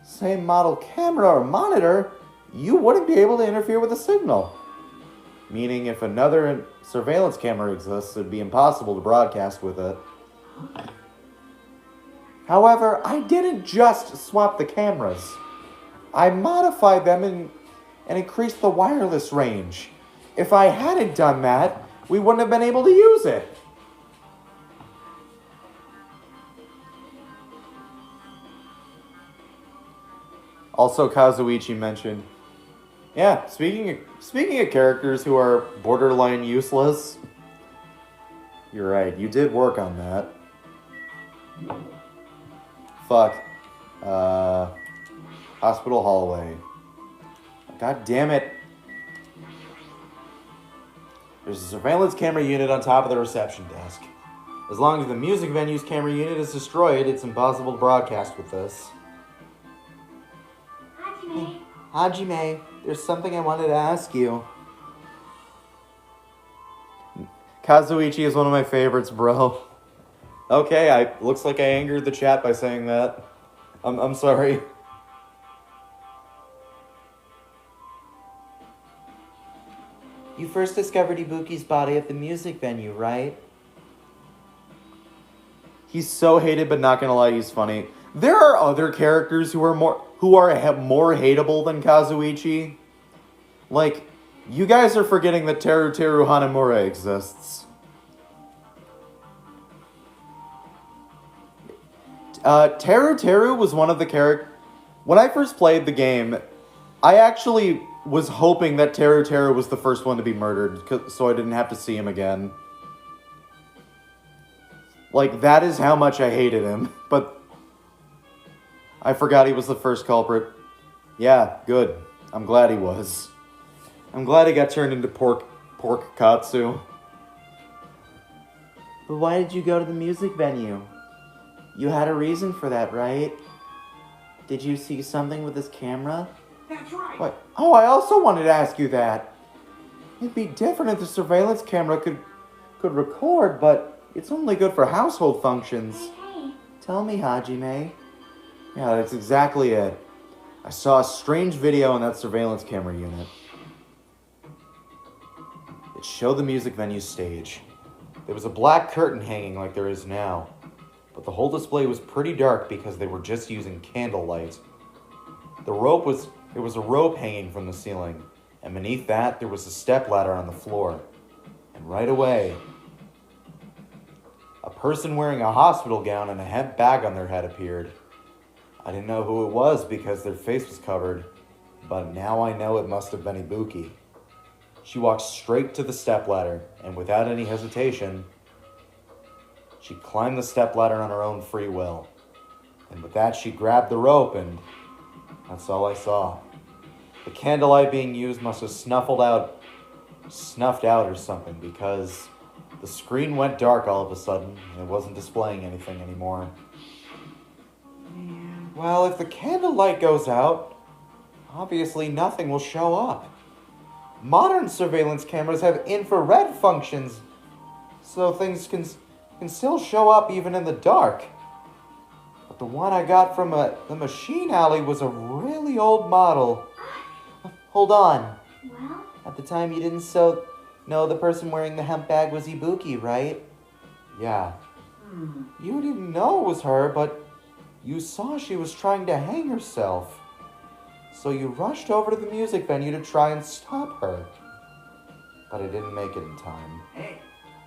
same model camera or monitor, you wouldn't be able to interfere with the signal. Meaning if another surveillance camera exists, it'd be impossible to broadcast with it. However, I didn't just swap the cameras. I modified them and increased the wireless range. If I hadn't done that, we wouldn't have been able to use it. Also, Kazuichi mentioned, yeah, speaking of characters who are borderline useless, you're right, you did work on that. Fuck. Hospital hallway. God damn it. There's a surveillance camera unit on top of the reception desk. As long as the music venue's camera unit is destroyed, it's impossible to broadcast with this. Hajime. Hajime, there's something I wanted to ask you. Kazuichi is one of my favorites, bro. Okay, looks like I angered the chat by saying that. I'm sorry. You first discovered Ibuki's body at the music venue, right? He's so hated, but not gonna lie, he's funny. There are other characters who are more hateable than Kazuichi. Like, you guys are forgetting that Teru Hanamura exists. Teru was one of the characters. When I first played the game, I actually was hoping that Teru was the first one to be murdered, so I didn't have to see him again. Like, that is how much I hated him, but I forgot he was the first culprit. Yeah, good. I'm glad he was. I'm glad he got turned into pork katsu. But why did you go to the music venue? You had a reason for that, right? Did you see something with this camera? That's right. What? Oh, I also wanted to ask you that. It'd be different if the surveillance camera could record, but it's only good for household functions. Hey. Tell me, Hajime. Yeah, that's exactly it. I saw a strange video in that surveillance camera unit. It showed the music venue stage. There was a black curtain hanging like there is now, but the whole display was pretty dark because they were just using candlelight. There was a rope hanging from the ceiling, and beneath that there was a stepladder on the floor. And right away, a person wearing a hospital gown and a hemp bag on their head appeared. I didn't know who it was because their face was covered, but now I know it must have been Ibuki. She walked straight to the stepladder, and without any hesitation, she climbed the stepladder on her own free will. And with that, she grabbed the rope, and that's all I saw. The candlelight being used must have snuffed out or something, because the screen went dark all of a sudden, and it wasn't displaying anything anymore. Well, if the candlelight goes out, obviously nothing will show up. Modern surveillance cameras have infrared functions, so things can still show up even in the dark. But the one I got from the machine alley was a really old model. Hold on. Well? At the time you didn't know the person wearing the hemp bag was Ibuki, right? Yeah. You didn't know it was her, but you saw she was trying to hang herself. So you rushed over to the music venue to try and stop her. But I didn't make it in time. Hey,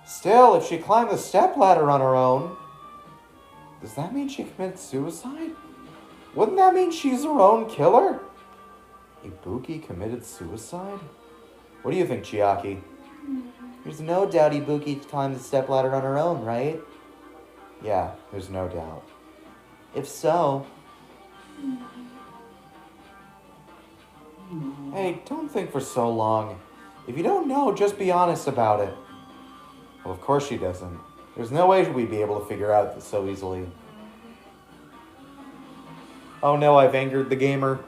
Still, if she climbed the stepladder on her own, does that mean she committed suicide? Wouldn't that mean she's her own killer? Ibuki committed suicide? What do you think, Chiaki? There's no doubt Ibuki climbed the stepladder on her own, right? Yeah, there's no doubt. If so... Hey, don't think for so long. If you don't know, just be honest about it. Well, of course she doesn't. There's no way we'd be able to figure out this so easily. Oh no, I've angered the gamer.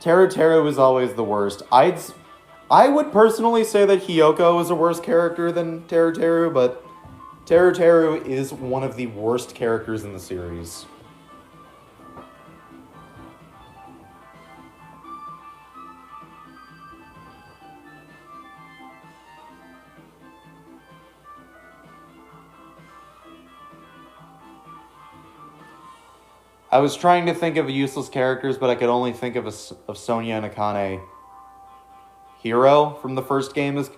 Teru is always the worst. I would personally say that Hiyoko is a worse character than Teru, but Teru is one of the worst characters in the series. I was trying to think of useless characters, but I could only think of Sonya and Akane. Hero from the first game is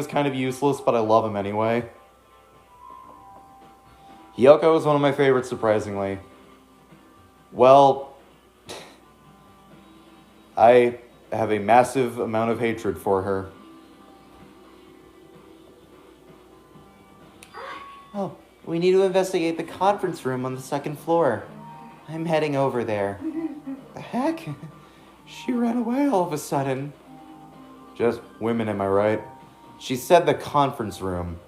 kind of useless, but I love him anyway. Hiyoko is one of my favorites, surprisingly. Well, I have a massive amount of hatred for her. Oh. We need to investigate the conference room on the second floor. I'm heading over there. The heck? She ran away all of a sudden. Just women, am I right? She said the conference room.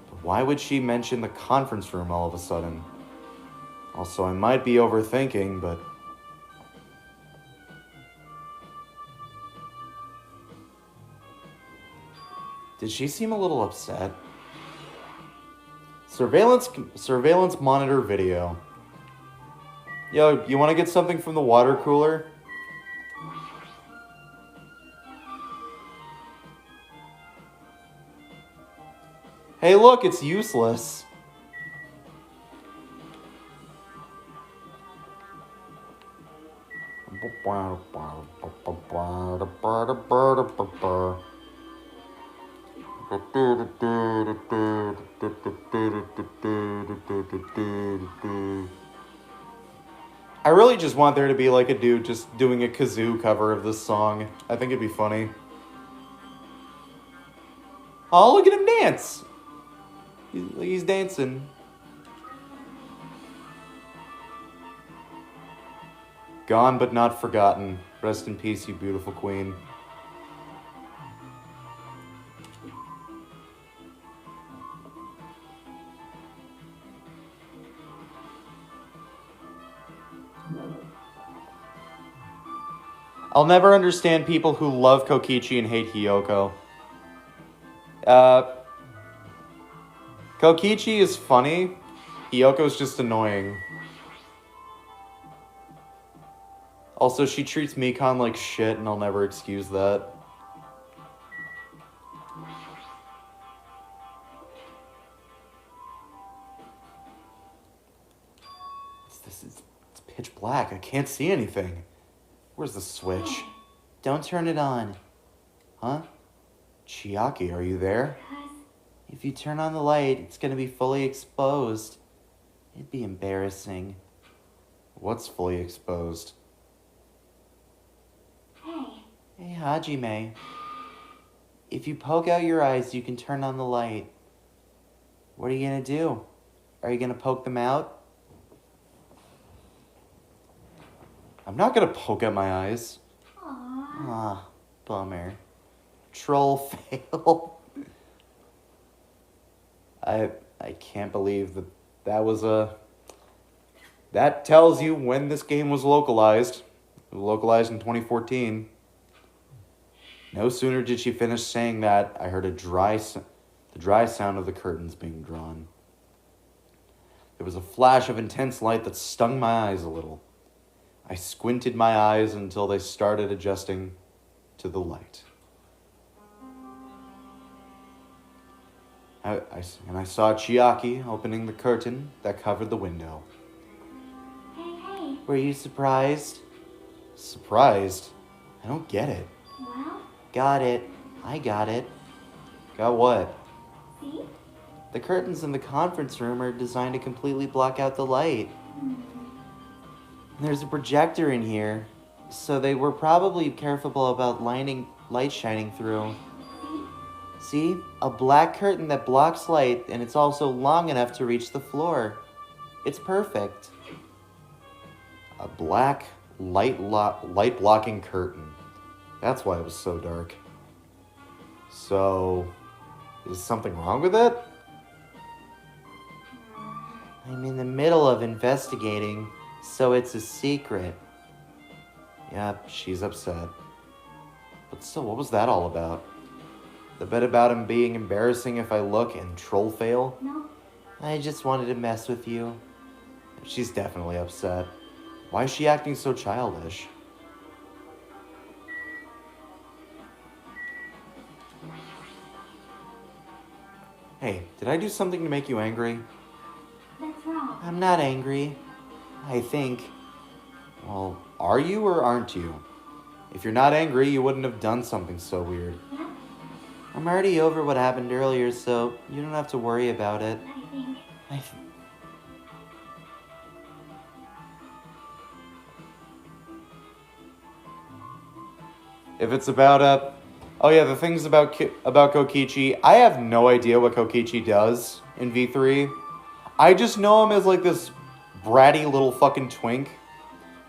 But why would she mention the conference room all of a sudden? Also, I might be overthinking, but... Did she seem a little upset? Surveillance monitor video. Yo, you want to get something from the water cooler? Hey, look, it's useless. I really just want there to be like a dude just doing a kazoo cover of this song. I think it'd be funny. Oh, look at him dance! He's dancing. Gone but not forgotten. Rest in peace, you beautiful queen. I'll never understand people who love Kokichi and hate Hiyoko. Kokichi is funny. Hiyoko's just annoying. Also, she treats Mikan like shit, and I'll never excuse that. It's pitch black. I can't see anything. Where's the switch? Don't turn it on. Huh? Chiaki, are you there? If you turn on the light, it's gonna be fully exposed. It'd be embarrassing. What's fully exposed? Hey, Hey, Hajime. If you poke out your eyes, you can turn on the light. What are you gonna do? Are you gonna poke them out? I'm not gonna poke out my eyes. aw. Ah, bummer. Troll fail. I can't believe that was a... That tells you when this game was localized. It was localized in 2014. No sooner did she finish saying that, I heard the dry sound of the curtains being drawn. There was a flash of intense light that stung my eyes a little. I squinted my eyes until they started adjusting to the light. I saw Chiaki opening the curtain that covered the window. Hey. Were you surprised? Surprised? I don't get it. Well, Got it. I got it. Got what? see? The curtains in the conference room are designed to completely block out the light. There's a projector in here, so they were probably careful about light shining through. See? A black curtain that blocks light, and it's also long enough to reach the floor. It's perfect. A black light blocking curtain. That's why it was so dark. So, is something wrong with it? I'm in the middle of investigating, so it's a secret. Yep, she's upset. But still, what was that all about? The bit about him being embarrassing if I look and troll fail? No. I just wanted to mess with you. She's definitely upset. Why is she acting so childish? Hey, did I do something to make you angry? That's wrong. I'm not angry. I think. Well, are you or aren't you? If you're not angry, you wouldn't have done something so weird. Yeah, I'm already over what happened earlier, so you don't have to worry about it. I think. If it's about oh yeah, the things about Kokichi, I have no idea what Kokichi does in V3. I just know him as like this bratty little fucking twink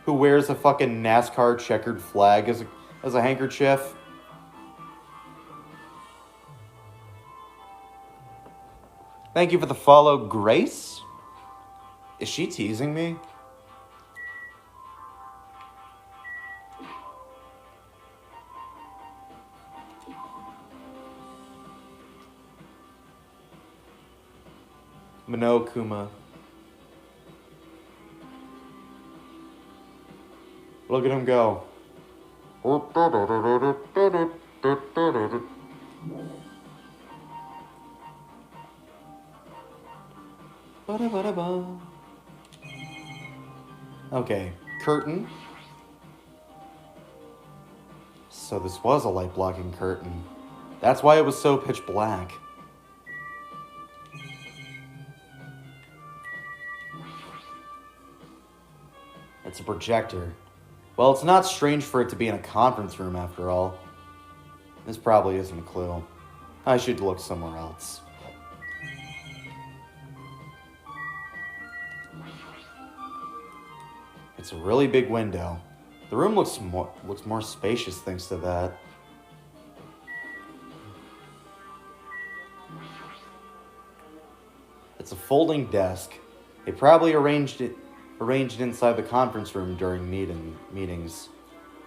who wears a fucking NASCAR checkered flag as a handkerchief. Thank you for the follow, Grace. Is she teasing me? Monokuma. Look at him go. Okay, curtain. So this was a light blocking curtain. That's why it was so pitch black. It's a projector. Well, it's not strange for it to be in a conference room after all. This probably isn't a clue. I should look somewhere else. It's a really big window. The room looks more spacious thanks to that. It's a folding desk. They probably arranged it inside the conference room during meetings.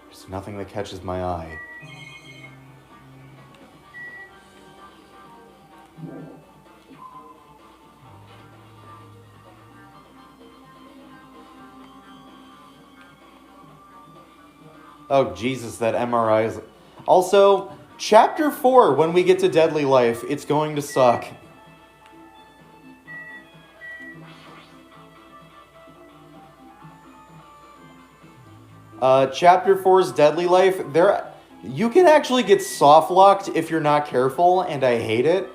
There's nothing that catches my eye. Oh, Jesus, that MRI is... Also, Chapter 4, when we get to Deadly Life, it's going to suck. Chapter 4's Deadly Life, you can actually get soft-locked if you're not careful, and I hate it.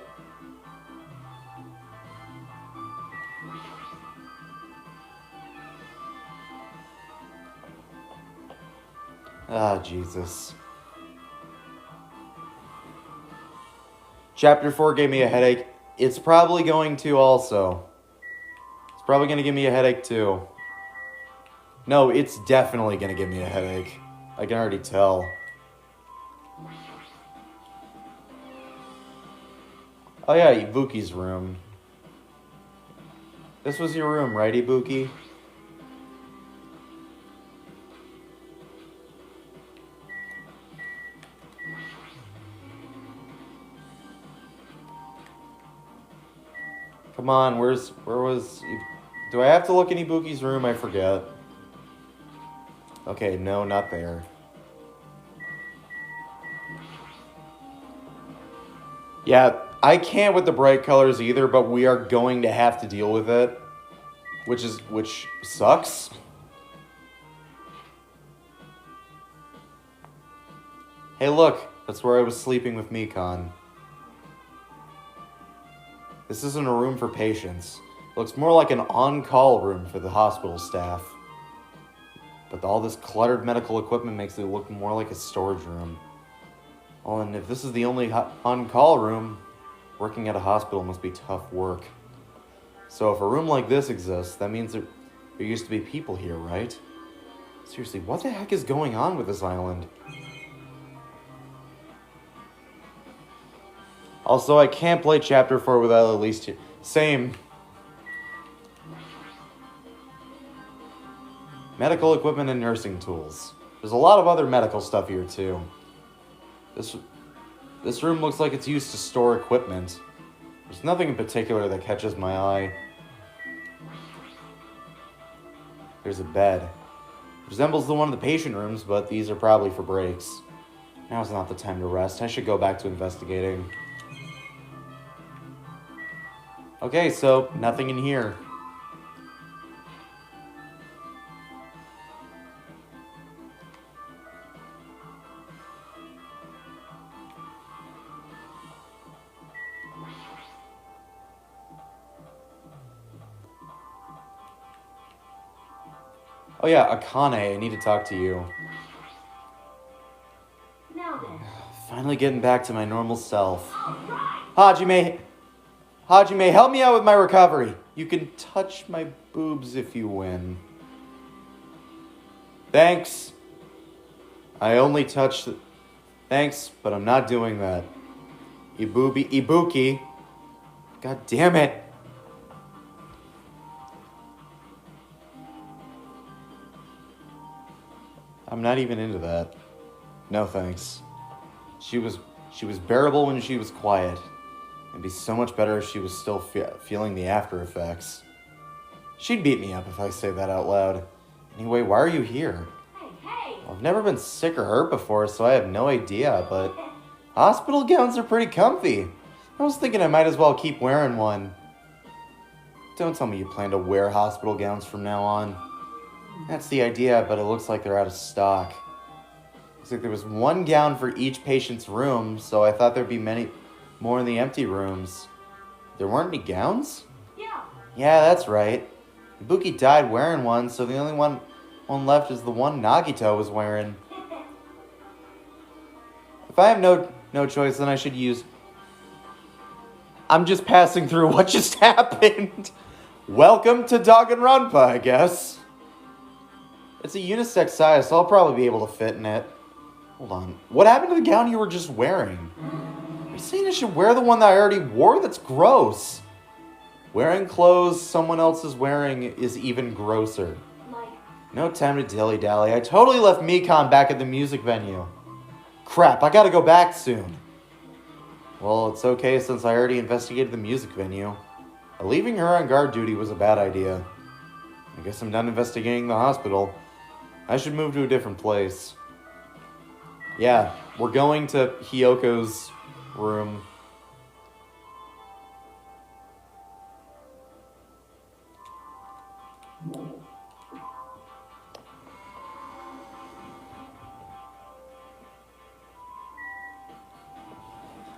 Ah, Jesus. Chapter 4 gave me a headache. It's probably going to also. It's probably going to give me a headache too. No, it's definitely going to give me a headache. I can already tell. Oh yeah, Ibuki's room. This was your room, right, Ibuki? Come on, where was... Do I have to look in Ibuki's room? I forget. Okay, no, not there. Yeah, I can't with the bright colors either, but we are going to have to deal with it. Which sucks. Hey look, that's where I was sleeping with Mikan. This isn't a room for patients. It looks more like an on-call room for the hospital staff. But all this cluttered medical equipment makes it look more like a storage room. Oh, and if this is the only on-call room, working at a hospital must be tough work. So if a room like this exists, that means there used to be people here, right? Seriously, what the heck is going on with this island? Also, I can't play Chapter 4 without at least... Same. Medical equipment and nursing tools. There's a lot of other medical stuff here, too. This room looks like it's used to store equipment. There's nothing in particular that catches my eye. There's a bed. It resembles the one in the patient rooms, but these are probably for breaks. Now's not the time to rest. I should go back to investigating. Okay, so nothing in here. Oh yeah, Akane, I need to talk to you. Now then. Finally getting back to my normal self. Hajime, help me out with my recovery. You can touch my boobs if you win. Thanks. I only touched... Thanks, but I'm not doing that. Ibuki. God damn it. I'm not even into that. No thanks. She was bearable when she was quiet. It'd be so much better if she was still feeling the after effects. She'd beat me up if I say that out loud. Anyway, why are you here? Hey! Well, I've never been sick or hurt before, so I have no idea, but hospital gowns are pretty comfy. I was thinking I might as well keep wearing one. Don't tell me you plan to wear hospital gowns from now on. That's the idea, but it looks like they're out of stock. Looks like there was one gown for each patient's room, so I thought there'd be many more in the empty rooms. There weren't any gowns? Yeah. Yeah, that's right. Ibuki died wearing one, so the only one left is the one Nagito was wearing. If I have no choice, then I should use... I'm just passing through what just happened. Welcome to Danganronpa, I guess. It's a unisex size, so I'll probably be able to fit in it. Hold on. What happened to the gown you were just wearing? Are you saying I should wear the one that I already wore? That's gross. Wearing clothes someone else is wearing is even grosser. Like, No time to dilly-dally. I totally left Mikan back at the music venue. Crap, I gotta go back soon. Well, it's okay since I already investigated the music venue. Leaving her on guard duty was a bad idea. I guess I'm done investigating the hospital. I should move to a different place. Yeah, we're going to Hyoko's room.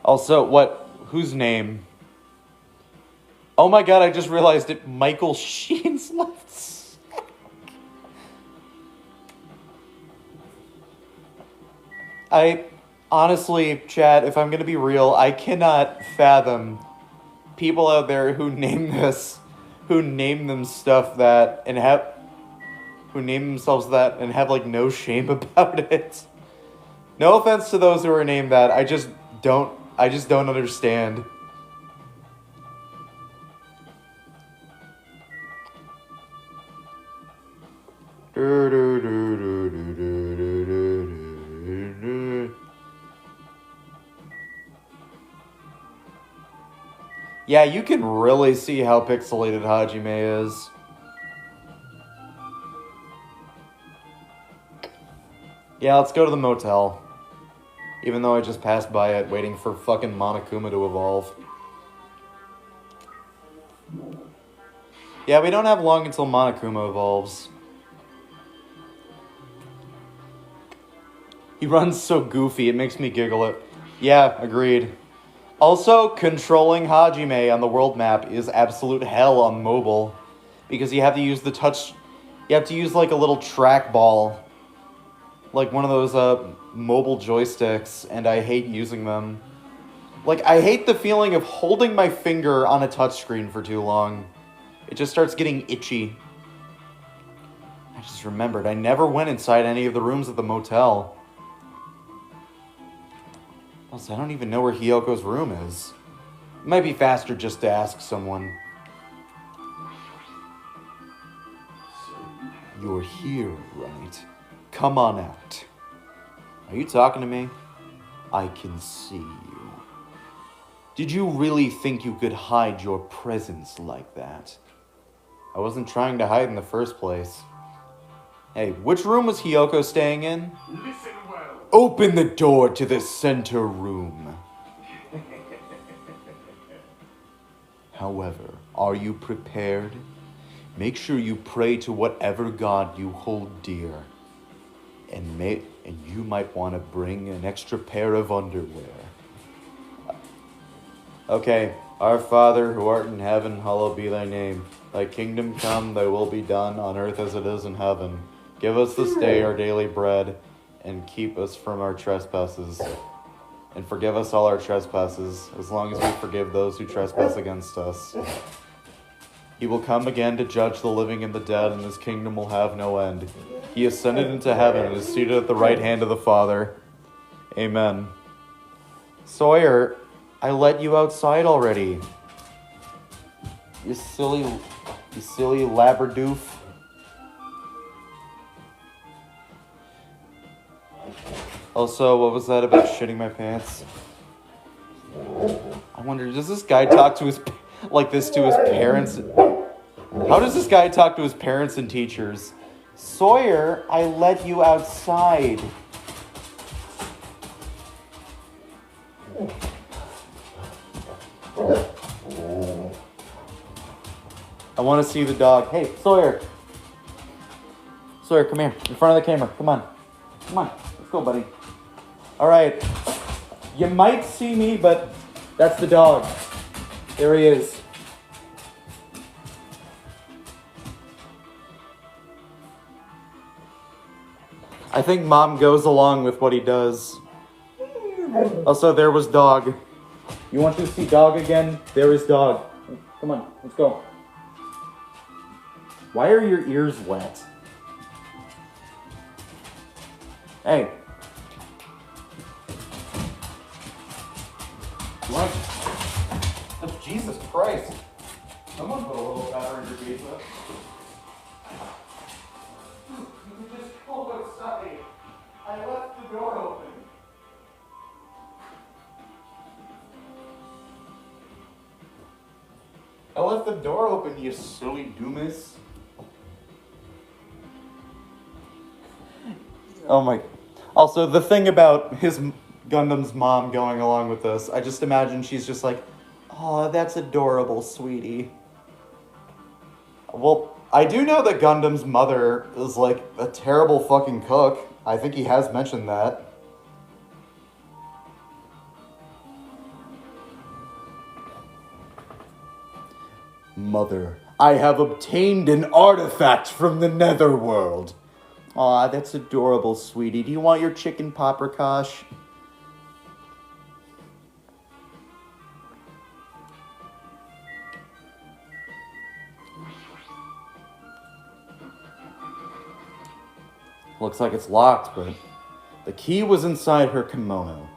Also, whose name? Oh my god, I just realized it. Michael Sheen's left. I honestly, Chad, if I'm gonna be real, I cannot fathom people out there who name them stuff that and have who name themselves that and have like no shame about it. No offense to those who are named that. I just don't understand. Yeah, you can really see how pixelated Hajime is. Yeah, let's go to the motel. Even though I just passed by it, waiting for fucking Monokuma to evolve. Yeah, we don't have long until Monokuma evolves. He runs so goofy, it makes me giggle it. Yeah, agreed. Also, controlling Hajime on the world map is absolute hell on mobile. Because you have to use you have to use like a little trackball. Like one of those mobile joysticks, and I hate using them. Like, I hate the feeling of holding my finger on a touchscreen for too long. It just starts getting itchy. I just remembered, I never went inside any of the rooms at the motel. Also, I don't even know where Hyoko's room is. It might be faster just to ask someone. You're here, right? Come on out. Are you talking to me? I can see you. Did you really think you could hide your presence like that? I wasn't trying to hide in the first place. Hey, which room was Hyoko staying in? Listen well. Open the door to the center room. However, are you prepared? Make sure you pray to whatever god you hold dear. And you might want to bring an extra pair of underwear. Okay, our Father who art in heaven, hallowed be thy name. Thy kingdom come, thy will be done, on earth as it is in heaven. Give us this day our daily bread, and keep us from our trespasses. And forgive us all our trespasses, as long as we forgive those who trespass against us. He will come again to judge the living and the dead, and his kingdom will have no end. He ascended into heaven and is seated at the right hand of the Father. Amen. Sawyer, I let you outside already. You silly labradoof. Also, what was that about shitting my pants? I wonder, does this guy talk to his like this to his parents? How does this guy talk to his parents and teachers? Sawyer, I let you outside. I want to see the dog. Hey, Sawyer. Sawyer, come here. In front of the camera. Come on. Come on. Let's go, buddy. All right. You might see me, but that's the dog. There he is. I think Mom goes along with what he does. Also, there was dog. You want to see dog again? There is dog. Come on, let's go. Why are your ears wet? Hey. What? Oh, Jesus Christ. Someone put a little pepper in your pizza. You just go outside. I left the door open. I left the door open, you silly doomis. Oh my. Also, the thing about his Gundam's mom going along with this, I just imagine she's just like, oh, that's adorable, sweetie. Well, I do know that Gundam's mother is like a terrible fucking cook. I think he has mentioned that. Mother, I have obtained an artifact from the netherworld. Aw, that's adorable, sweetie. Do you want your chicken paprikash? Looks like it's locked, but the key was inside her kimono.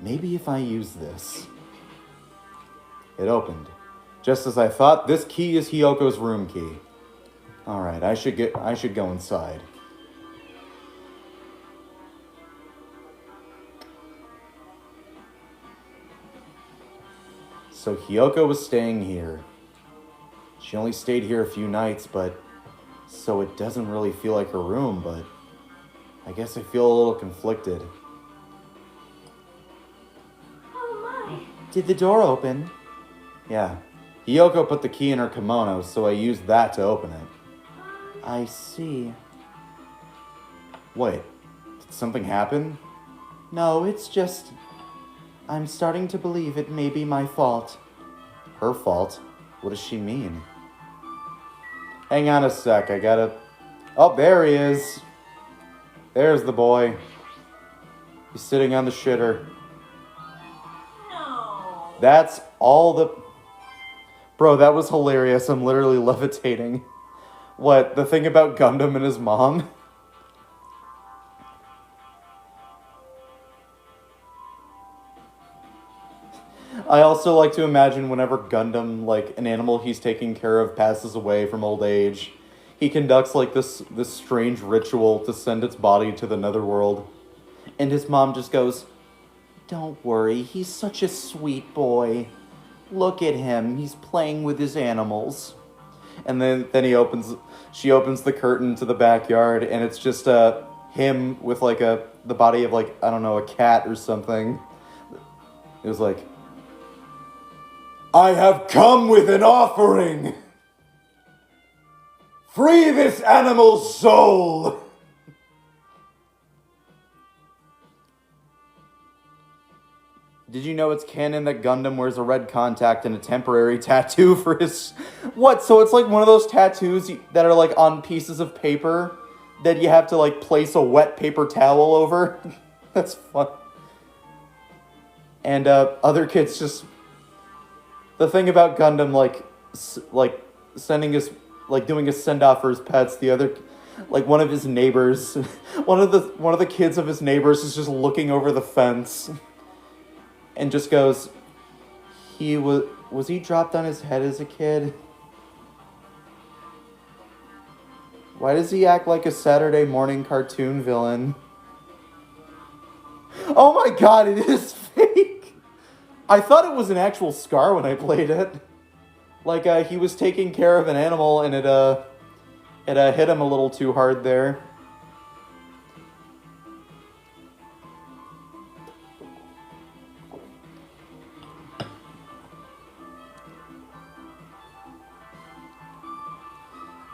Maybe if I use this. It opened. Just as I thought, this key is Hyoko's room key. Alright, I should go inside. So Hyoko was staying here. She only stayed here a few nights, so it doesn't really feel like her room, but I guess I feel a little conflicted. Oh my. Did the door open? Yeah. Hyoko put the key in her kimono, so I used that to open it. I see. Wait, did something happen? No, it's just... I'm starting to believe it may be my fault. Her fault? What does she mean? Hang on a sec, I gotta... Oh, there he is. There's the boy. He's sitting on the shitter. No. That's all the... Bro, that was hilarious. I'm literally levitating. What, the thing about Gundam and his mom? I also like to imagine whenever Gundam, like, an animal he's taking care of passes away from old age, he conducts, like, this strange ritual to send its body to the netherworld. And his mom just goes, "Don't worry, he's such a sweet boy. Look at him, he's playing with his animals." And then she opens the curtain to the backyard, and it's just him with, like, the body of, like, I don't know, a cat or something. It was like, "I have come with an offering! Free this animal's soul!" Did you know it's canon that Gundam wears a red contact and a temporary tattoo for his... What? So it's like one of those tattoos that are like on pieces of paper that you have to like place a wet paper towel over? That's fun. And other kids just... The thing about Gundam, like sending his... Like doing a send-off for his pets, the other... Like one of his neighbors... One of the kids of his neighbors is just looking over the fence... And just goes, was he dropped on his head as a kid? Why does he act like a Saturday morning cartoon villain? Oh my god, it is fake! I thought it was an actual scar when I played it. Like, he was taking care of an animal and it hit him a little too hard there.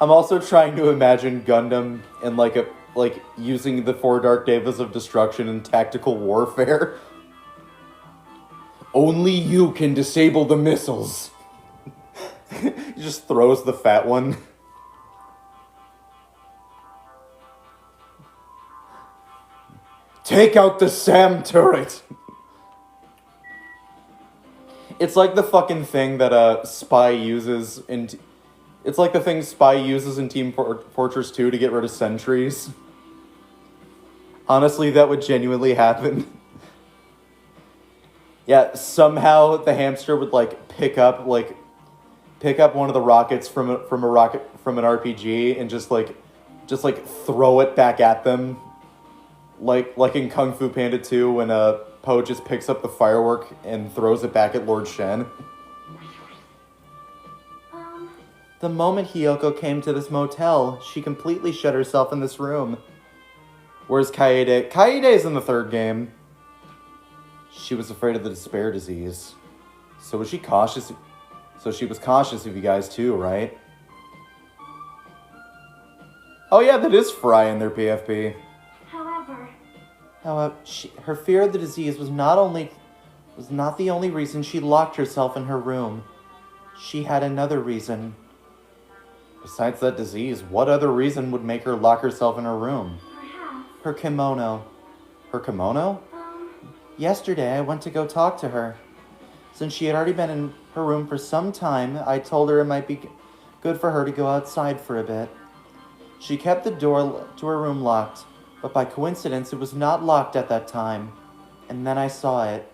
I'm also trying to imagine Gundam in like using the 4 Dark Devas of Destruction in tactical warfare. Only you can disable the missiles. He just throws the fat one. Take out the SAM turret. It's like the fucking thing that Spy uses in... It's like the thing Spy uses in Team Fortress 2 to get rid of sentries. Honestly, that would genuinely happen. Yeah, somehow the hamster would like pick up one of the rockets from an RPG and just throw it back at them. Like in Kung Fu Panda 2 when Poe just picks up the firework and throws it back at Lord Shen. The moment Hyoko came to this motel, she completely shut herself in this room. Where's Kaede? Kaede's in the 3rd game. She was afraid of the despair disease. So was she cautious? So she was cautious of you guys too, right? Oh yeah, that is Fry in their PFP. However, her fear of the disease was not the only reason she locked herself in her room. She had another reason. Besides that disease, what other reason would make her lock herself in her room? Perhaps. Her kimono. Her kimono? Yesterday, I went to go talk to her. Since she had already been in her room for some time, I told her it might be good for her to go outside for a bit. She kept the door to her room locked, but by coincidence, it was not locked at that time. And then I saw it.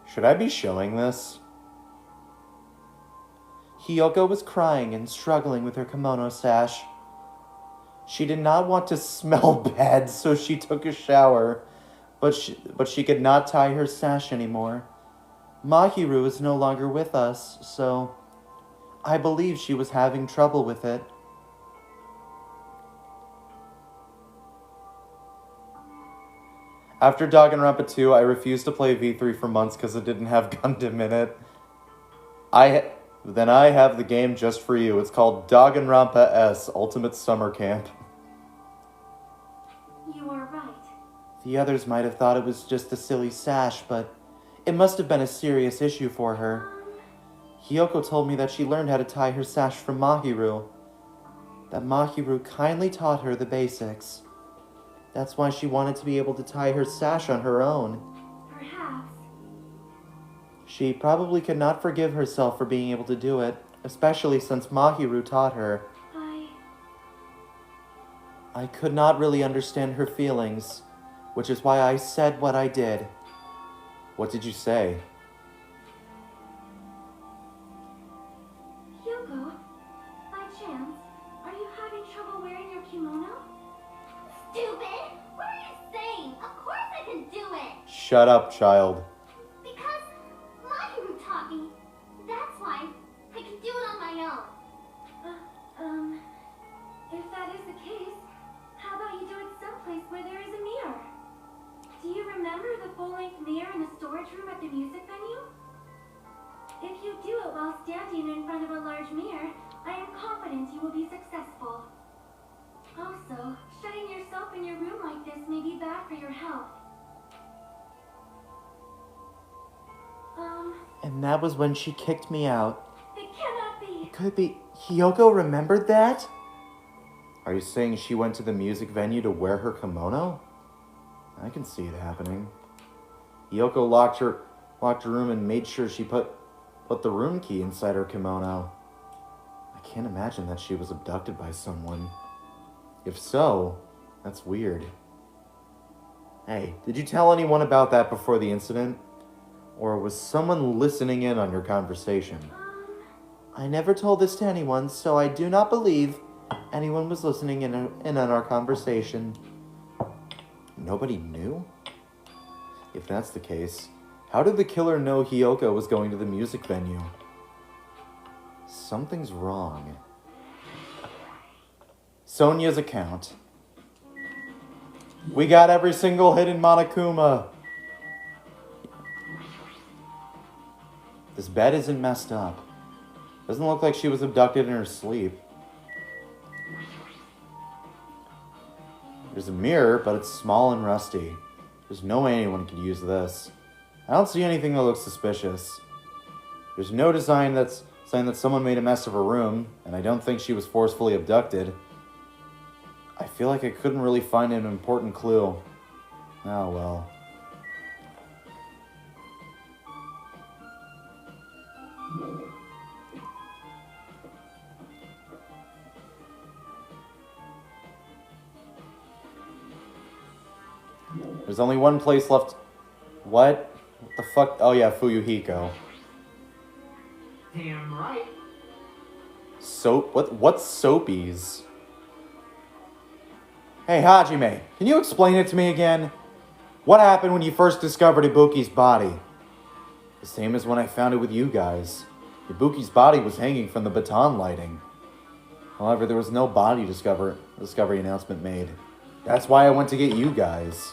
Should I be showing this? Hiyoko was crying and struggling with her kimono sash. She did not want to smell bad, so she took a shower, but she could not tie her sash anymore. Mahiru is no longer with us, so I believe she was having trouble with it. After Danganronpa 2, I refused to play V3 for months because it didn't have Gundam in it. Then I have the game just for you. It's called Danganronpa S Ultimate Summer Camp. You are right. The others might have thought it was just a silly sash, but it must have been a serious issue for her. Hiyoko told me that she learned how to tie her sash from Mahiru. That Mahiru kindly taught her the basics. That's why she wanted to be able to tie her sash on her own. Perhaps. She probably could not forgive herself for being able to do it, especially since Mahiru taught her. I could not really understand her feelings, which is why I said what I did. What did you say? Hyoko, by chance, are you having trouble wearing your kimono? Stupid! What are you saying? Of course I can do it! Shut up, child. Because Mahiru taught me. That's why I can do it on my own. If that is the case, how about you do it someplace where there is a mirror? Do you remember the full-length mirror in the storage room at the music venue? If you do it while standing in front of a large mirror, I am confident you will be successful. Also, shutting yourself in your room like this may be bad for your health. And that was when she kicked me out. It cannot be. Could it be Hiyoko remembered that? Are you saying she went to the music venue to wear her kimono? I can see it happening. Hiyoko locked her room and made sure she put the room key inside her kimono. I can't imagine that she was abducted by someone. If so, that's weird. Hey, did you tell anyone about that before the incident? Or was someone listening in on your conversation? I never told this to anyone, so I do not believe anyone was listening in on our conversation. Nobody knew? If that's the case, how did the killer know Hiyoko was going to the music venue? Something's wrong. Sonia's account. We got every single hidden Monokuma. This bed isn't messed up. Doesn't look like she was abducted in her sleep. There's a mirror, but it's small and rusty. There's no way anyone could use this. I don't see anything that looks suspicious. There's no design that's saying that someone made a mess of her room, and I don't think she was forcefully abducted. I feel like I couldn't really find an important clue. Oh well. There's only one place left. What? What the fuck? Oh yeah, Fuyuhiko. Damn right. Soap? What's soapies? Hey, Hajime, can you explain it to me again? What happened when you first discovered Ibuki's body? The same as when I found it with you guys. Ibuki's body was hanging from the baton lighting. However, there was no body discovery announcement made. That's why I went to get you guys.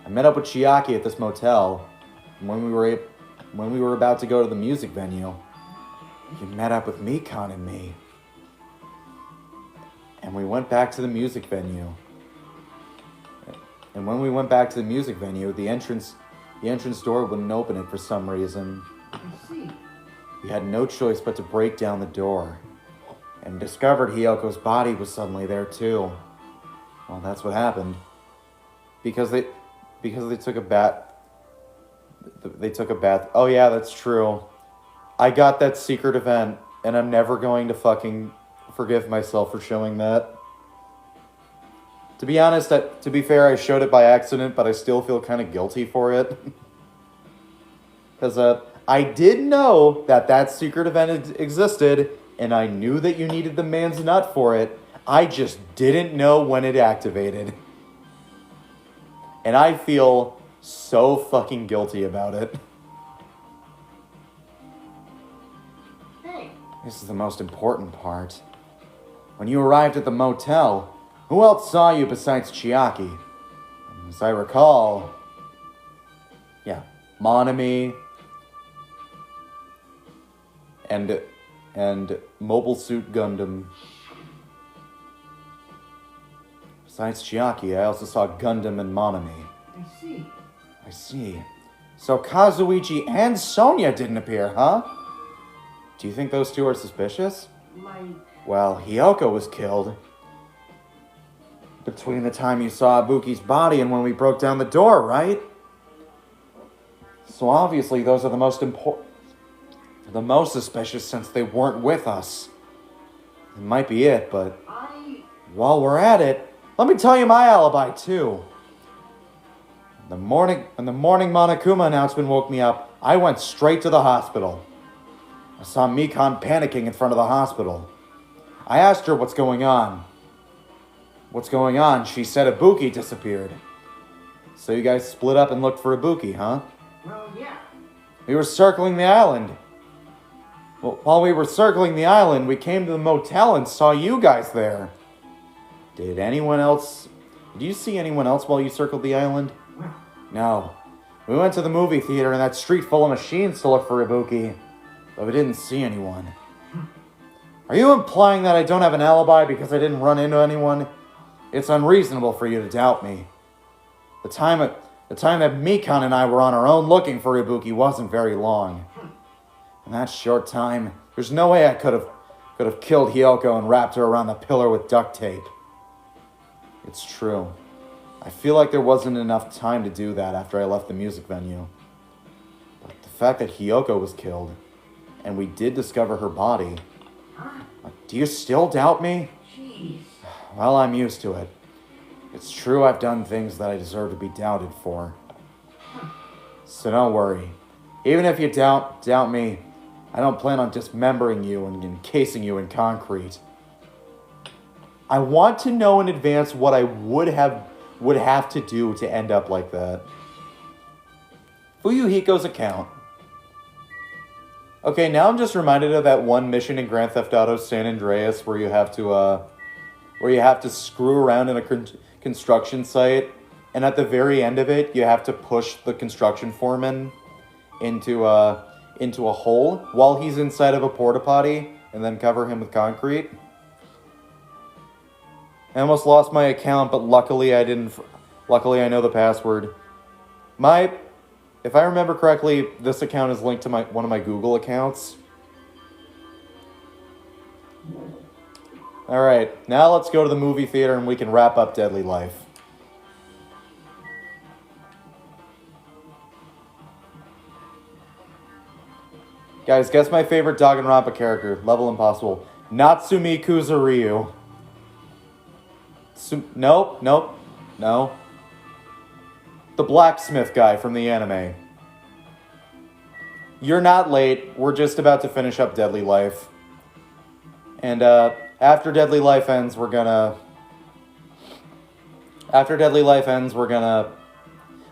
I met up with Chiaki at this motel, and when we were about to go to the music venue, he met up with Mikan and me. And we went back to the music venue. And when we went back to the music venue, the entrance The entrance door wouldn't open it for some reason. I see. We had no choice but to break down the door. And discovered Hyoko's body was suddenly there too. Well, that's what happened. Because they took a bath. They took a bath. Oh yeah, that's true. I got that secret event, and I'm never going to fucking forgive myself for showing that. To be honest, to be fair, I showed it by accident, but I still feel kind of guilty for it. Because I did know that secret event existed, and I knew that you needed the man's nut for it. I just didn't know when it activated. And I feel so fucking guilty about it. Hey, This is the most important part. When you arrived at the motel, who else saw you besides Chiaki? As I recall... Yeah, Monami... And Mobile Suit Gundam. Besides Chiaki, I also saw Gundam and Monami. I see. I see. So Kazuichi and Sonya didn't appear, huh? Do you think those two are suspicious? Like, Well, Hyoko was killed. Between the time you saw Ibuki's body and when we broke down the door, right? So obviously those are the most important... The most suspicious since they weren't with us. It might be it, but... While we're at it, let me tell you my alibi, too. When the morning Monokuma announcement woke me up, I went straight to the hospital. I saw Mikon panicking in front of the hospital. I asked her what's going on. What's going on? She said Ibuki disappeared. So you guys split up and looked for Ibuki, huh? well, yeah. We were circling the island. Well, while we were circling the island, we came to the motel and saw you guys there. Did you see anyone else while you circled the island? Well, No. We went to the movie theater in that street full of machines to look for Ibuki, but we didn't see anyone. Are you implying that I don't have an alibi because I didn't run into anyone? It's unreasonable for you to doubt me. The time that Mikon and I were on our own looking for Ibuki wasn't very long. In that short time, there's no way I could have killed Hyoko and wrapped her around the pillar with duct tape. It's true. I feel like there wasn't enough time to do that after I left the music venue. But the fact that Hyoko was killed, and we did discover her body, do you still doubt me? jeez. Well, I'm used to it. It's true I've done things that I deserve to be doubted for. So don't worry. Even if you doubt me, I don't plan on dismembering you and encasing you in concrete. I want to know in advance what I would have to do to end up like that. Fuyuhiko's account. Okay, now I'm just reminded of that one mission in Grand Theft Auto San Andreas where you have to screw around in a construction site, and at the very end of it, you have to push the construction foreman into a hole while he's inside of a porta potty, and then cover him with concrete. I almost lost my account, but luckily I didn't. Luckily I know the password. If I remember correctly, this account is linked to one of my Google accounts. Alright, now let's go to the movie theater and we can wrap up Deadly Life. Guys, guess my favorite Danganronpa character. Level impossible. Natsumi Kuzuryu. Nope. No. The blacksmith guy from the anime. You're not late. We're just about to finish up Deadly Life. And after Deadly Life ends, we're gonna...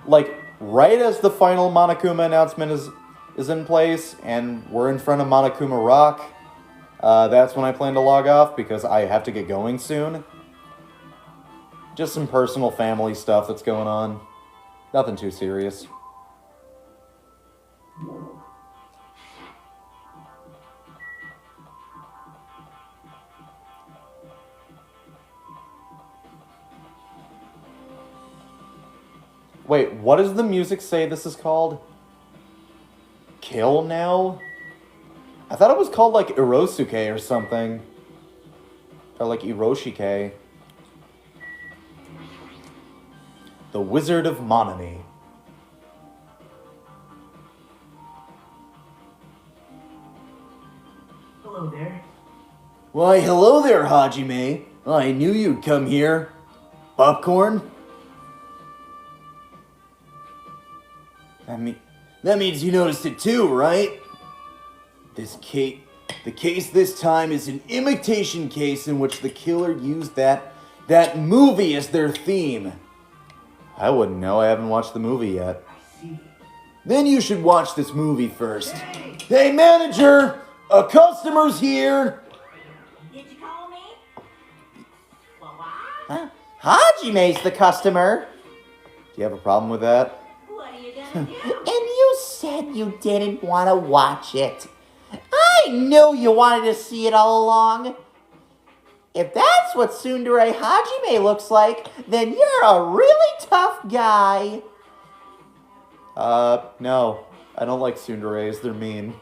Like, right as the final Monokuma announcement is in place, and we're in front of Monokuma Rock, that's when I plan to log off, because I have to get going soon. Just some personal family stuff that's going on. Nothing too serious. Wait, what does the music say this is called? Kill Now? I thought it was called like Irosuke or something. Or like Hiroshike. The Wizard of Monami. Hello there. Why, hello there, Hajime. I knew you'd come here. Popcorn? That means you noticed it too, right? The case this time is an imitation case in which the killer used that movie as their theme. I wouldn't know. I haven't watched the movie yet. I see. Then you should watch this movie first. Hey! Hey, manager! A customer's here! Did you call me? Well, what? Hajime's the customer. Do you have a problem with that? What are you gonna do? And you said you didn't want to watch it. I knew you wanted to see it all along. If that's what Tsundere Hajime looks like, then you're a really tough guy. No. I don't like tsunderes. They're mean.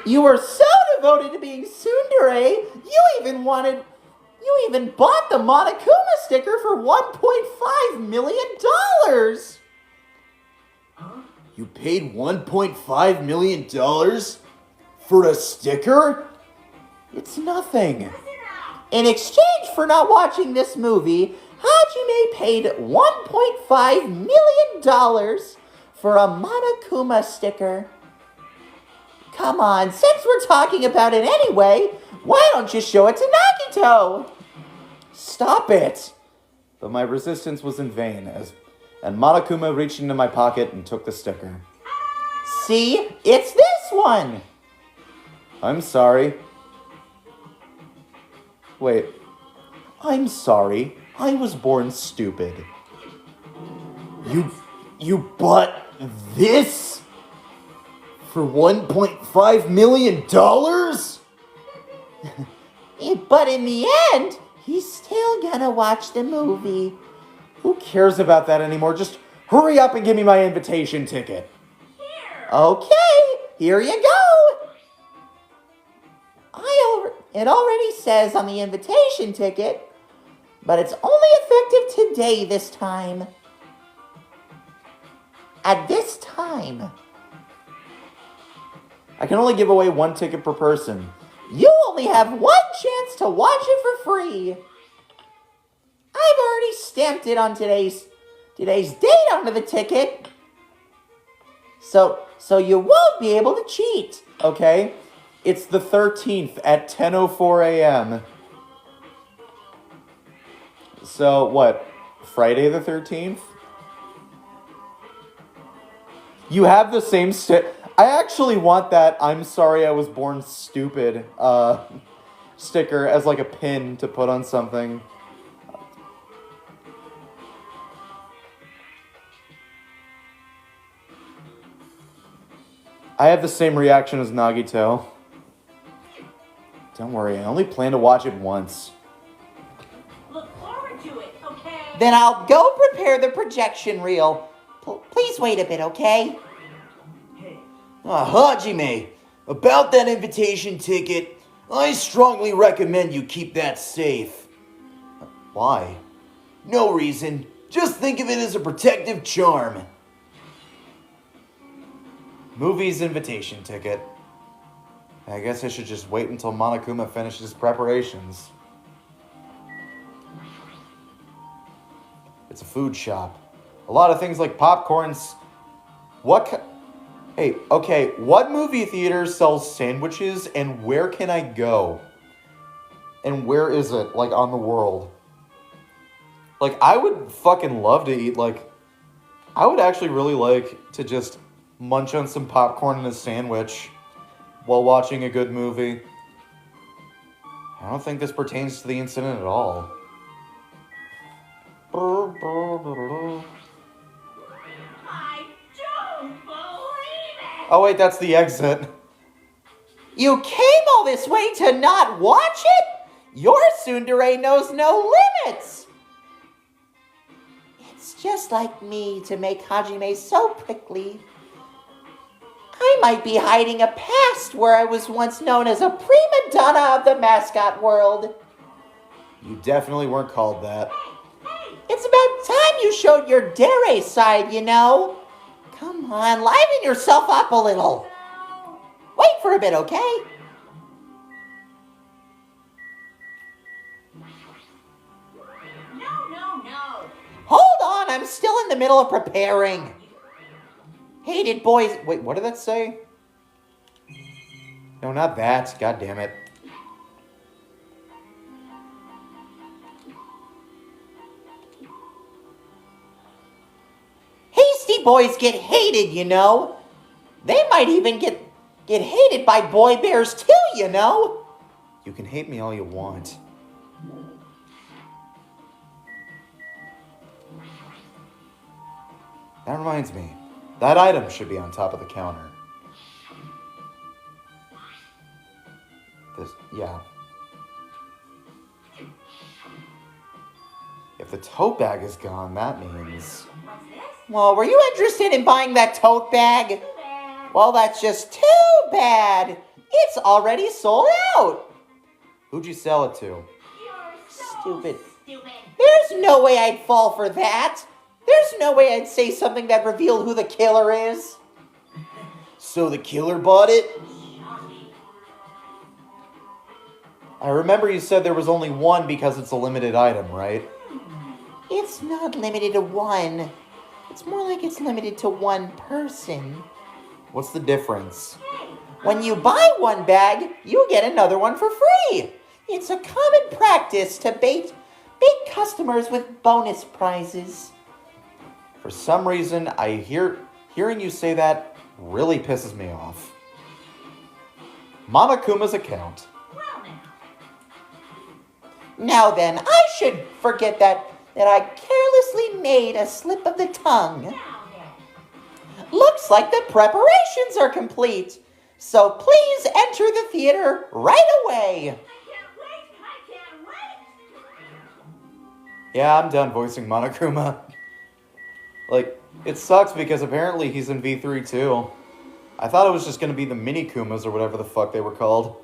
You were so devoted to being Tsundere, you even bought the Monokuma sticker for $1.5 million. Huh? You paid $1.5 million for a sticker? It's nothing. Listen up. In exchange for not watching this movie, Hajime paid $1.5 million for a Monokuma sticker. Come on, since we're talking about it anyway, why don't you show it to Nagito? Stop it. But my resistance was in vain, and Monokuma reached into my pocket and took the sticker. See, it's this one. I'm sorry. Wait. I'm sorry. I was born stupid. You bought this for $1.5 million? But in the end, he's still gonna watch the movie. Who cares about that anymore? Just hurry up and give me my invitation ticket. Here. Okay, here you go. It already says on the invitation ticket, but it's only effective today this time. At this time. I can only give away one ticket per person. You only have one chance to watch it for free. I've already stamped it on today's date onto the ticket. So you won't be able to cheat. Okay? It's the 13th at 10:04 a.m. So, what? Friday the 13th? You have the same I actually want that "I'm sorry I was born stupid" sticker as like a pin to put on something. I have the same reaction as Nagito. Don't worry, I only plan to watch it once. Look forward to it, okay? Then I'll go prepare the projection reel. Please wait a bit, okay? Hey, Hajime, about that invitation ticket, I strongly recommend you keep that safe. Why? No reason. Just think of it as a protective charm. Movie's invitation ticket. I guess I should just wait until Monokuma finishes preparations. It's a food shop. A lot of things like popcorns. Hey, okay, what movie theater sells sandwiches and where can I go? And where is it, like, on the world? Like, I would fucking love to eat, I would actually really like to just munch on some popcorn and a sandwich while watching a good movie. I don't think this pertains to the incident at all. I don't believe it. Oh wait, that's the exit. You came all this way to not watch it? Your tsundere knows no limits. It's just like me to make Hajime so prickly. I might be hiding a past where I was once known as a prima donna of the mascot world. You definitely weren't called that. It's about time you showed your dere side, you know. Come on, liven yourself up a little. Wait for a bit, okay? No. Hold on, I'm still in the middle of preparing. Hated boys. Wait, what did that say? No, not that. God damn it. Hasty boys get hated, you know. They might even get hated by boy bears too, you know. You can hate me all you want. That reminds me. That item should be on top of the counter. Yeah. If the tote bag is gone, that means... Well, were you interested in buying that tote bag? Well, that's just too bad. It's already sold out. Who'd you sell it to? You're Stupid. stupid. There's no way I'd fall for that. There's no way I'd say something that revealed who the killer is. So the killer bought it? I remember you said there was only one because it's a limited item, right? It's not limited to one. It's more like it's limited to one person. What's the difference? When you buy one bag, you get another one for free. It's a common practice to bait customers with bonus prizes. For some reason, hearing you say that really pisses me off. Monokuma's account. Now then, I should forget that I carelessly made a slip of the tongue. Looks like the preparations are complete. So please enter the theater right away. I can't wait. Yeah, I'm done voicing Monokuma. Like, it sucks because apparently he's in V3 too. I thought it was just going to be the mini Kumas or whatever the fuck they were called.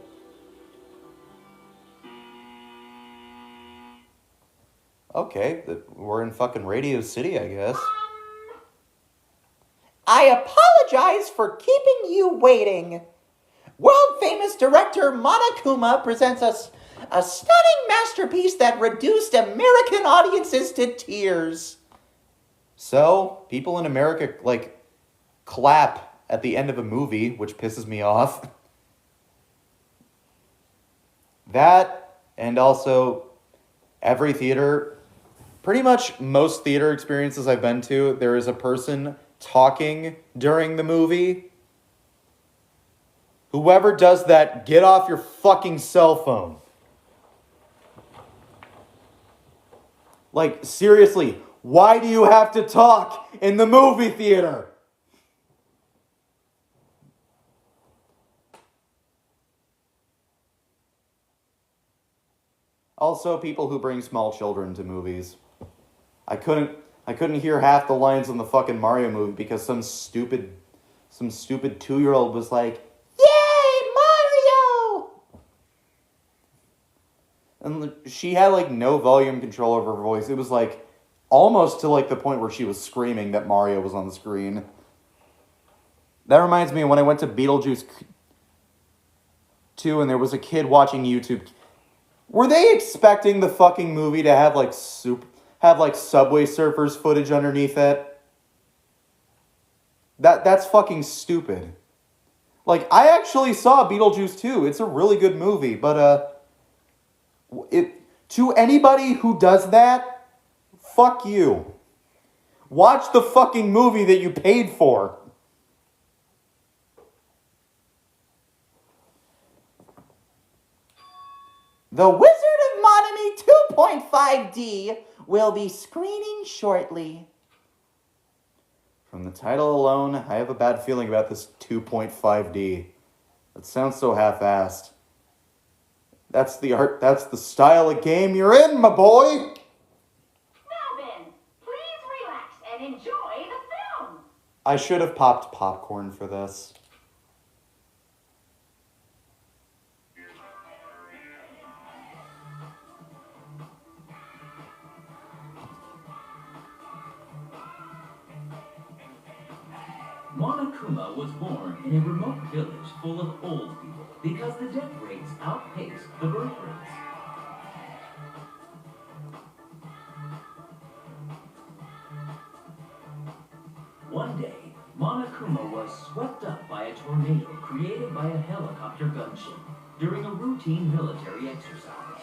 Okay, we're in fucking Radio City, I guess. I apologize for keeping you waiting. World-famous director Monokuma presents us a stunning masterpiece that reduced American audiences to tears. So, people in America, like, clap at the end of a movie, which pisses me off. That, and also, every theater, pretty much most theater experiences I've been to, there is a person talking during the movie. Whoever does that, get off your fucking cell phone. Like, seriously, why do you have to talk in the movie theater? Also, people who bring small children to movies. I couldn't hear half the lines in the fucking Mario movie because some stupid 2-year-old was like, "Yay, Mario!" And she had like no volume control over her voice. It was like almost to like the point where she was screaming that Mario was on the screen. That reminds me of when I went to Beetlejuice 2 and there was a kid watching YouTube. Were they expecting the fucking movie to have like Subway Surfers footage underneath it? That's fucking stupid. Like, I actually saw Beetlejuice 2. It's a really good movie, but to anybody who does that, fuck you. Watch the fucking movie that you paid for. The Wizard of Monami 2.5D will be screening shortly. From the title alone, I have a bad feeling about this 2.5D. It sounds so half-assed. That's the style of game you're in, my boy! Melvin, please relax. I should have popped popcorn for this. Monokuma was born in a remote village full of old people because the death rates outpaced the birth rates. One day, Monokuma was swept up by a tornado created by a helicopter gunship during a routine military exercise.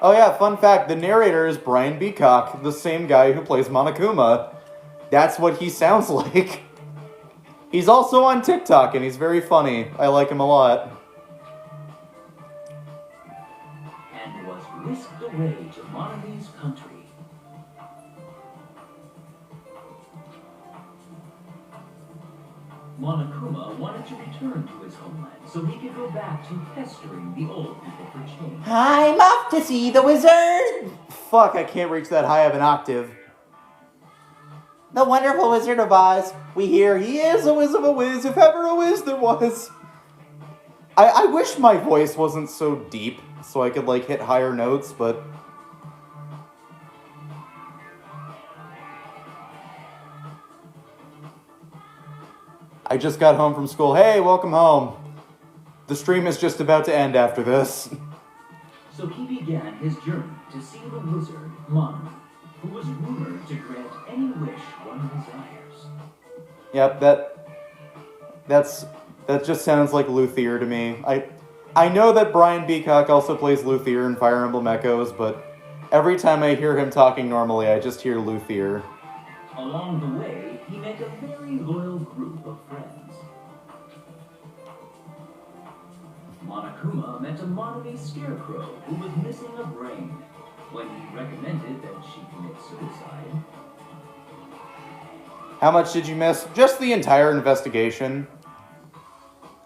Oh yeah, fun fact, the narrator is Brian Beacock, the same guy who plays Monokuma. That's what he sounds like. He's also on TikTok, and he's very funny. I like him a lot. And was whisked away to Monami's country. Monokuma wanted to return to his homeland so he could go back to pestering the old people for change. I'm off to see the wizard. Fuck, I can't reach that high of an octave. The wonderful Wizard of Oz. We hear he is a whiz of a whiz, if ever a whiz there was. I wish my voice wasn't so deep, so I could, like, hit higher notes, but... I just got home from school. Hey, welcome home. The stream is just about to end after this. So he began his journey to see the wizard, Monami, who was rumored to grant any wish one desires. Yep, that just sounds like Luthier to me. I know that Brian Beacock also plays Luthier in Fire Emblem Echoes, but every time I hear him talking normally, I just hear Luthier. Along the way, he met a very loyal group of friends. Monokuma met a Monami scarecrow who was missing a brain. When he recommended that she commit suicide. How much did you miss? Just the entire investigation.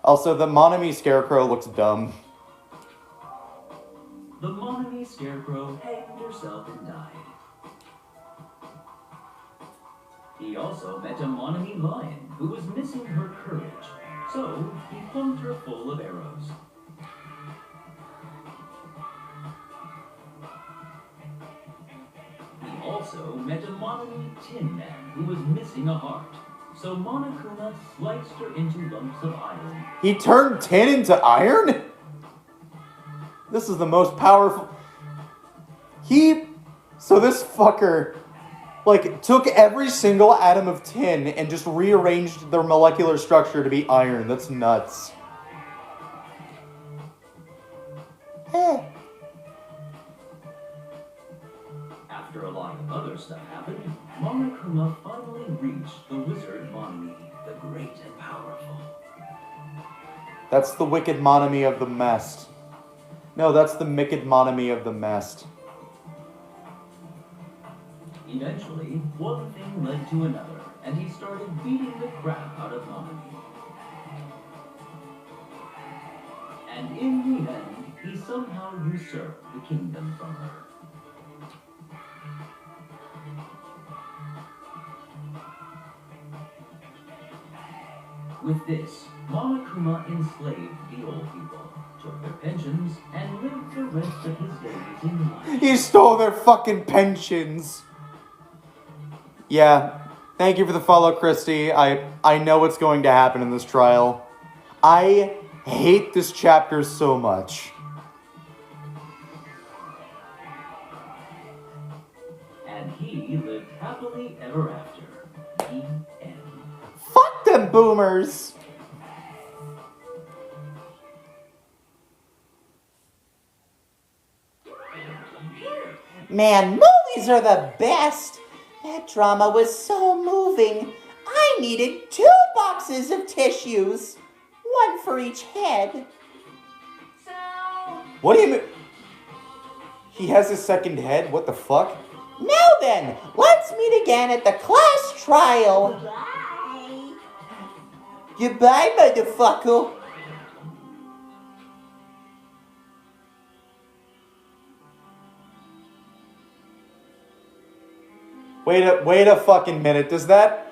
Also, the Monami Scarecrow looks dumb. The Monami scarecrow hanged herself and died. He also met a Monami lion who was missing her courage, so he pumped her full of arrows. He also met a Monami tin man who was missing a heart, so Monokuma sliced her into lumps of iron. He turned tin into iron? This is the most powerful... So this fucker, like, took every single atom of tin and just rearranged their molecular structure to be iron. That's nuts. After a lot of other stuff happened, Monokuma finally reached the wizard Monami, the great and powerful. That's the wicked Monami of the Mest. No, that's the wicked Monami of the Mest. Eventually, one thing led to another, and he started beating the crap out of Monami. And in the end, he somehow usurped the kingdom from her. With this, Monokuma enslaved the old people, took their pensions, and lived the rest of his days in life. He stole their fucking pensions. Yeah, thank you for the follow, Christy. I know what's going to happen in this trial. I hate this chapter so much. And he lived happily ever after. The end. Fuck them boomers! Man, movies are the best. That drama was so moving. I needed 2 boxes of tissues. 1 for each head. So, What do you mean? He has a second head? What the fuck? Now then, let's meet again at the class trial. bye. Goodbye, motherfucker. Wait a fucking minute. Does that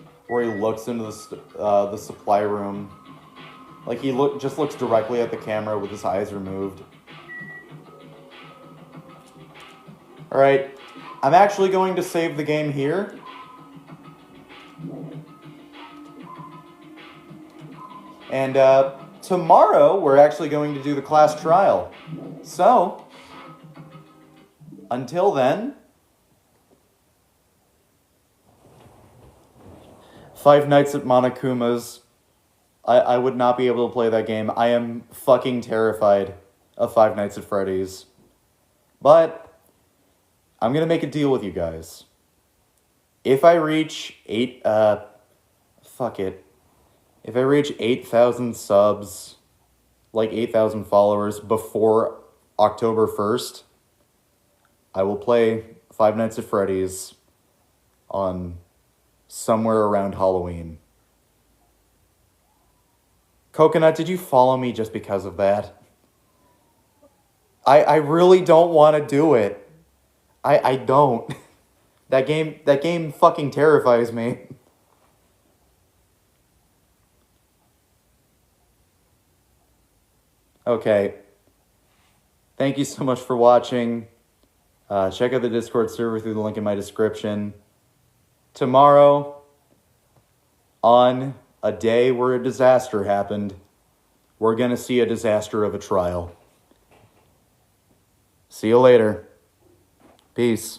where he looks into the supply room. Like he just looks directly at the camera with his eyes removed. Alright, I'm actually going to save the game here. And tomorrow, we're actually going to do the class trial. So, until then, Five Nights at Monokuma's. I would not be able to play that game. I am fucking terrified of Five Nights at Freddy's. But I'm going to make a deal with you guys. If I reach If I reach 8,000 subs, like 8,000 followers before October 1st, I will play Five Nights at Freddy's on somewhere around Halloween. Coconut, did you follow me just because of that? I really don't want to do it. I don't. That game fucking terrifies me. Okay. Thank you so much for watching. Check out the Discord server through the link in my description. Tomorrow, on a day where a disaster happened, we're going to see a disaster of a trial. See you later. Peace.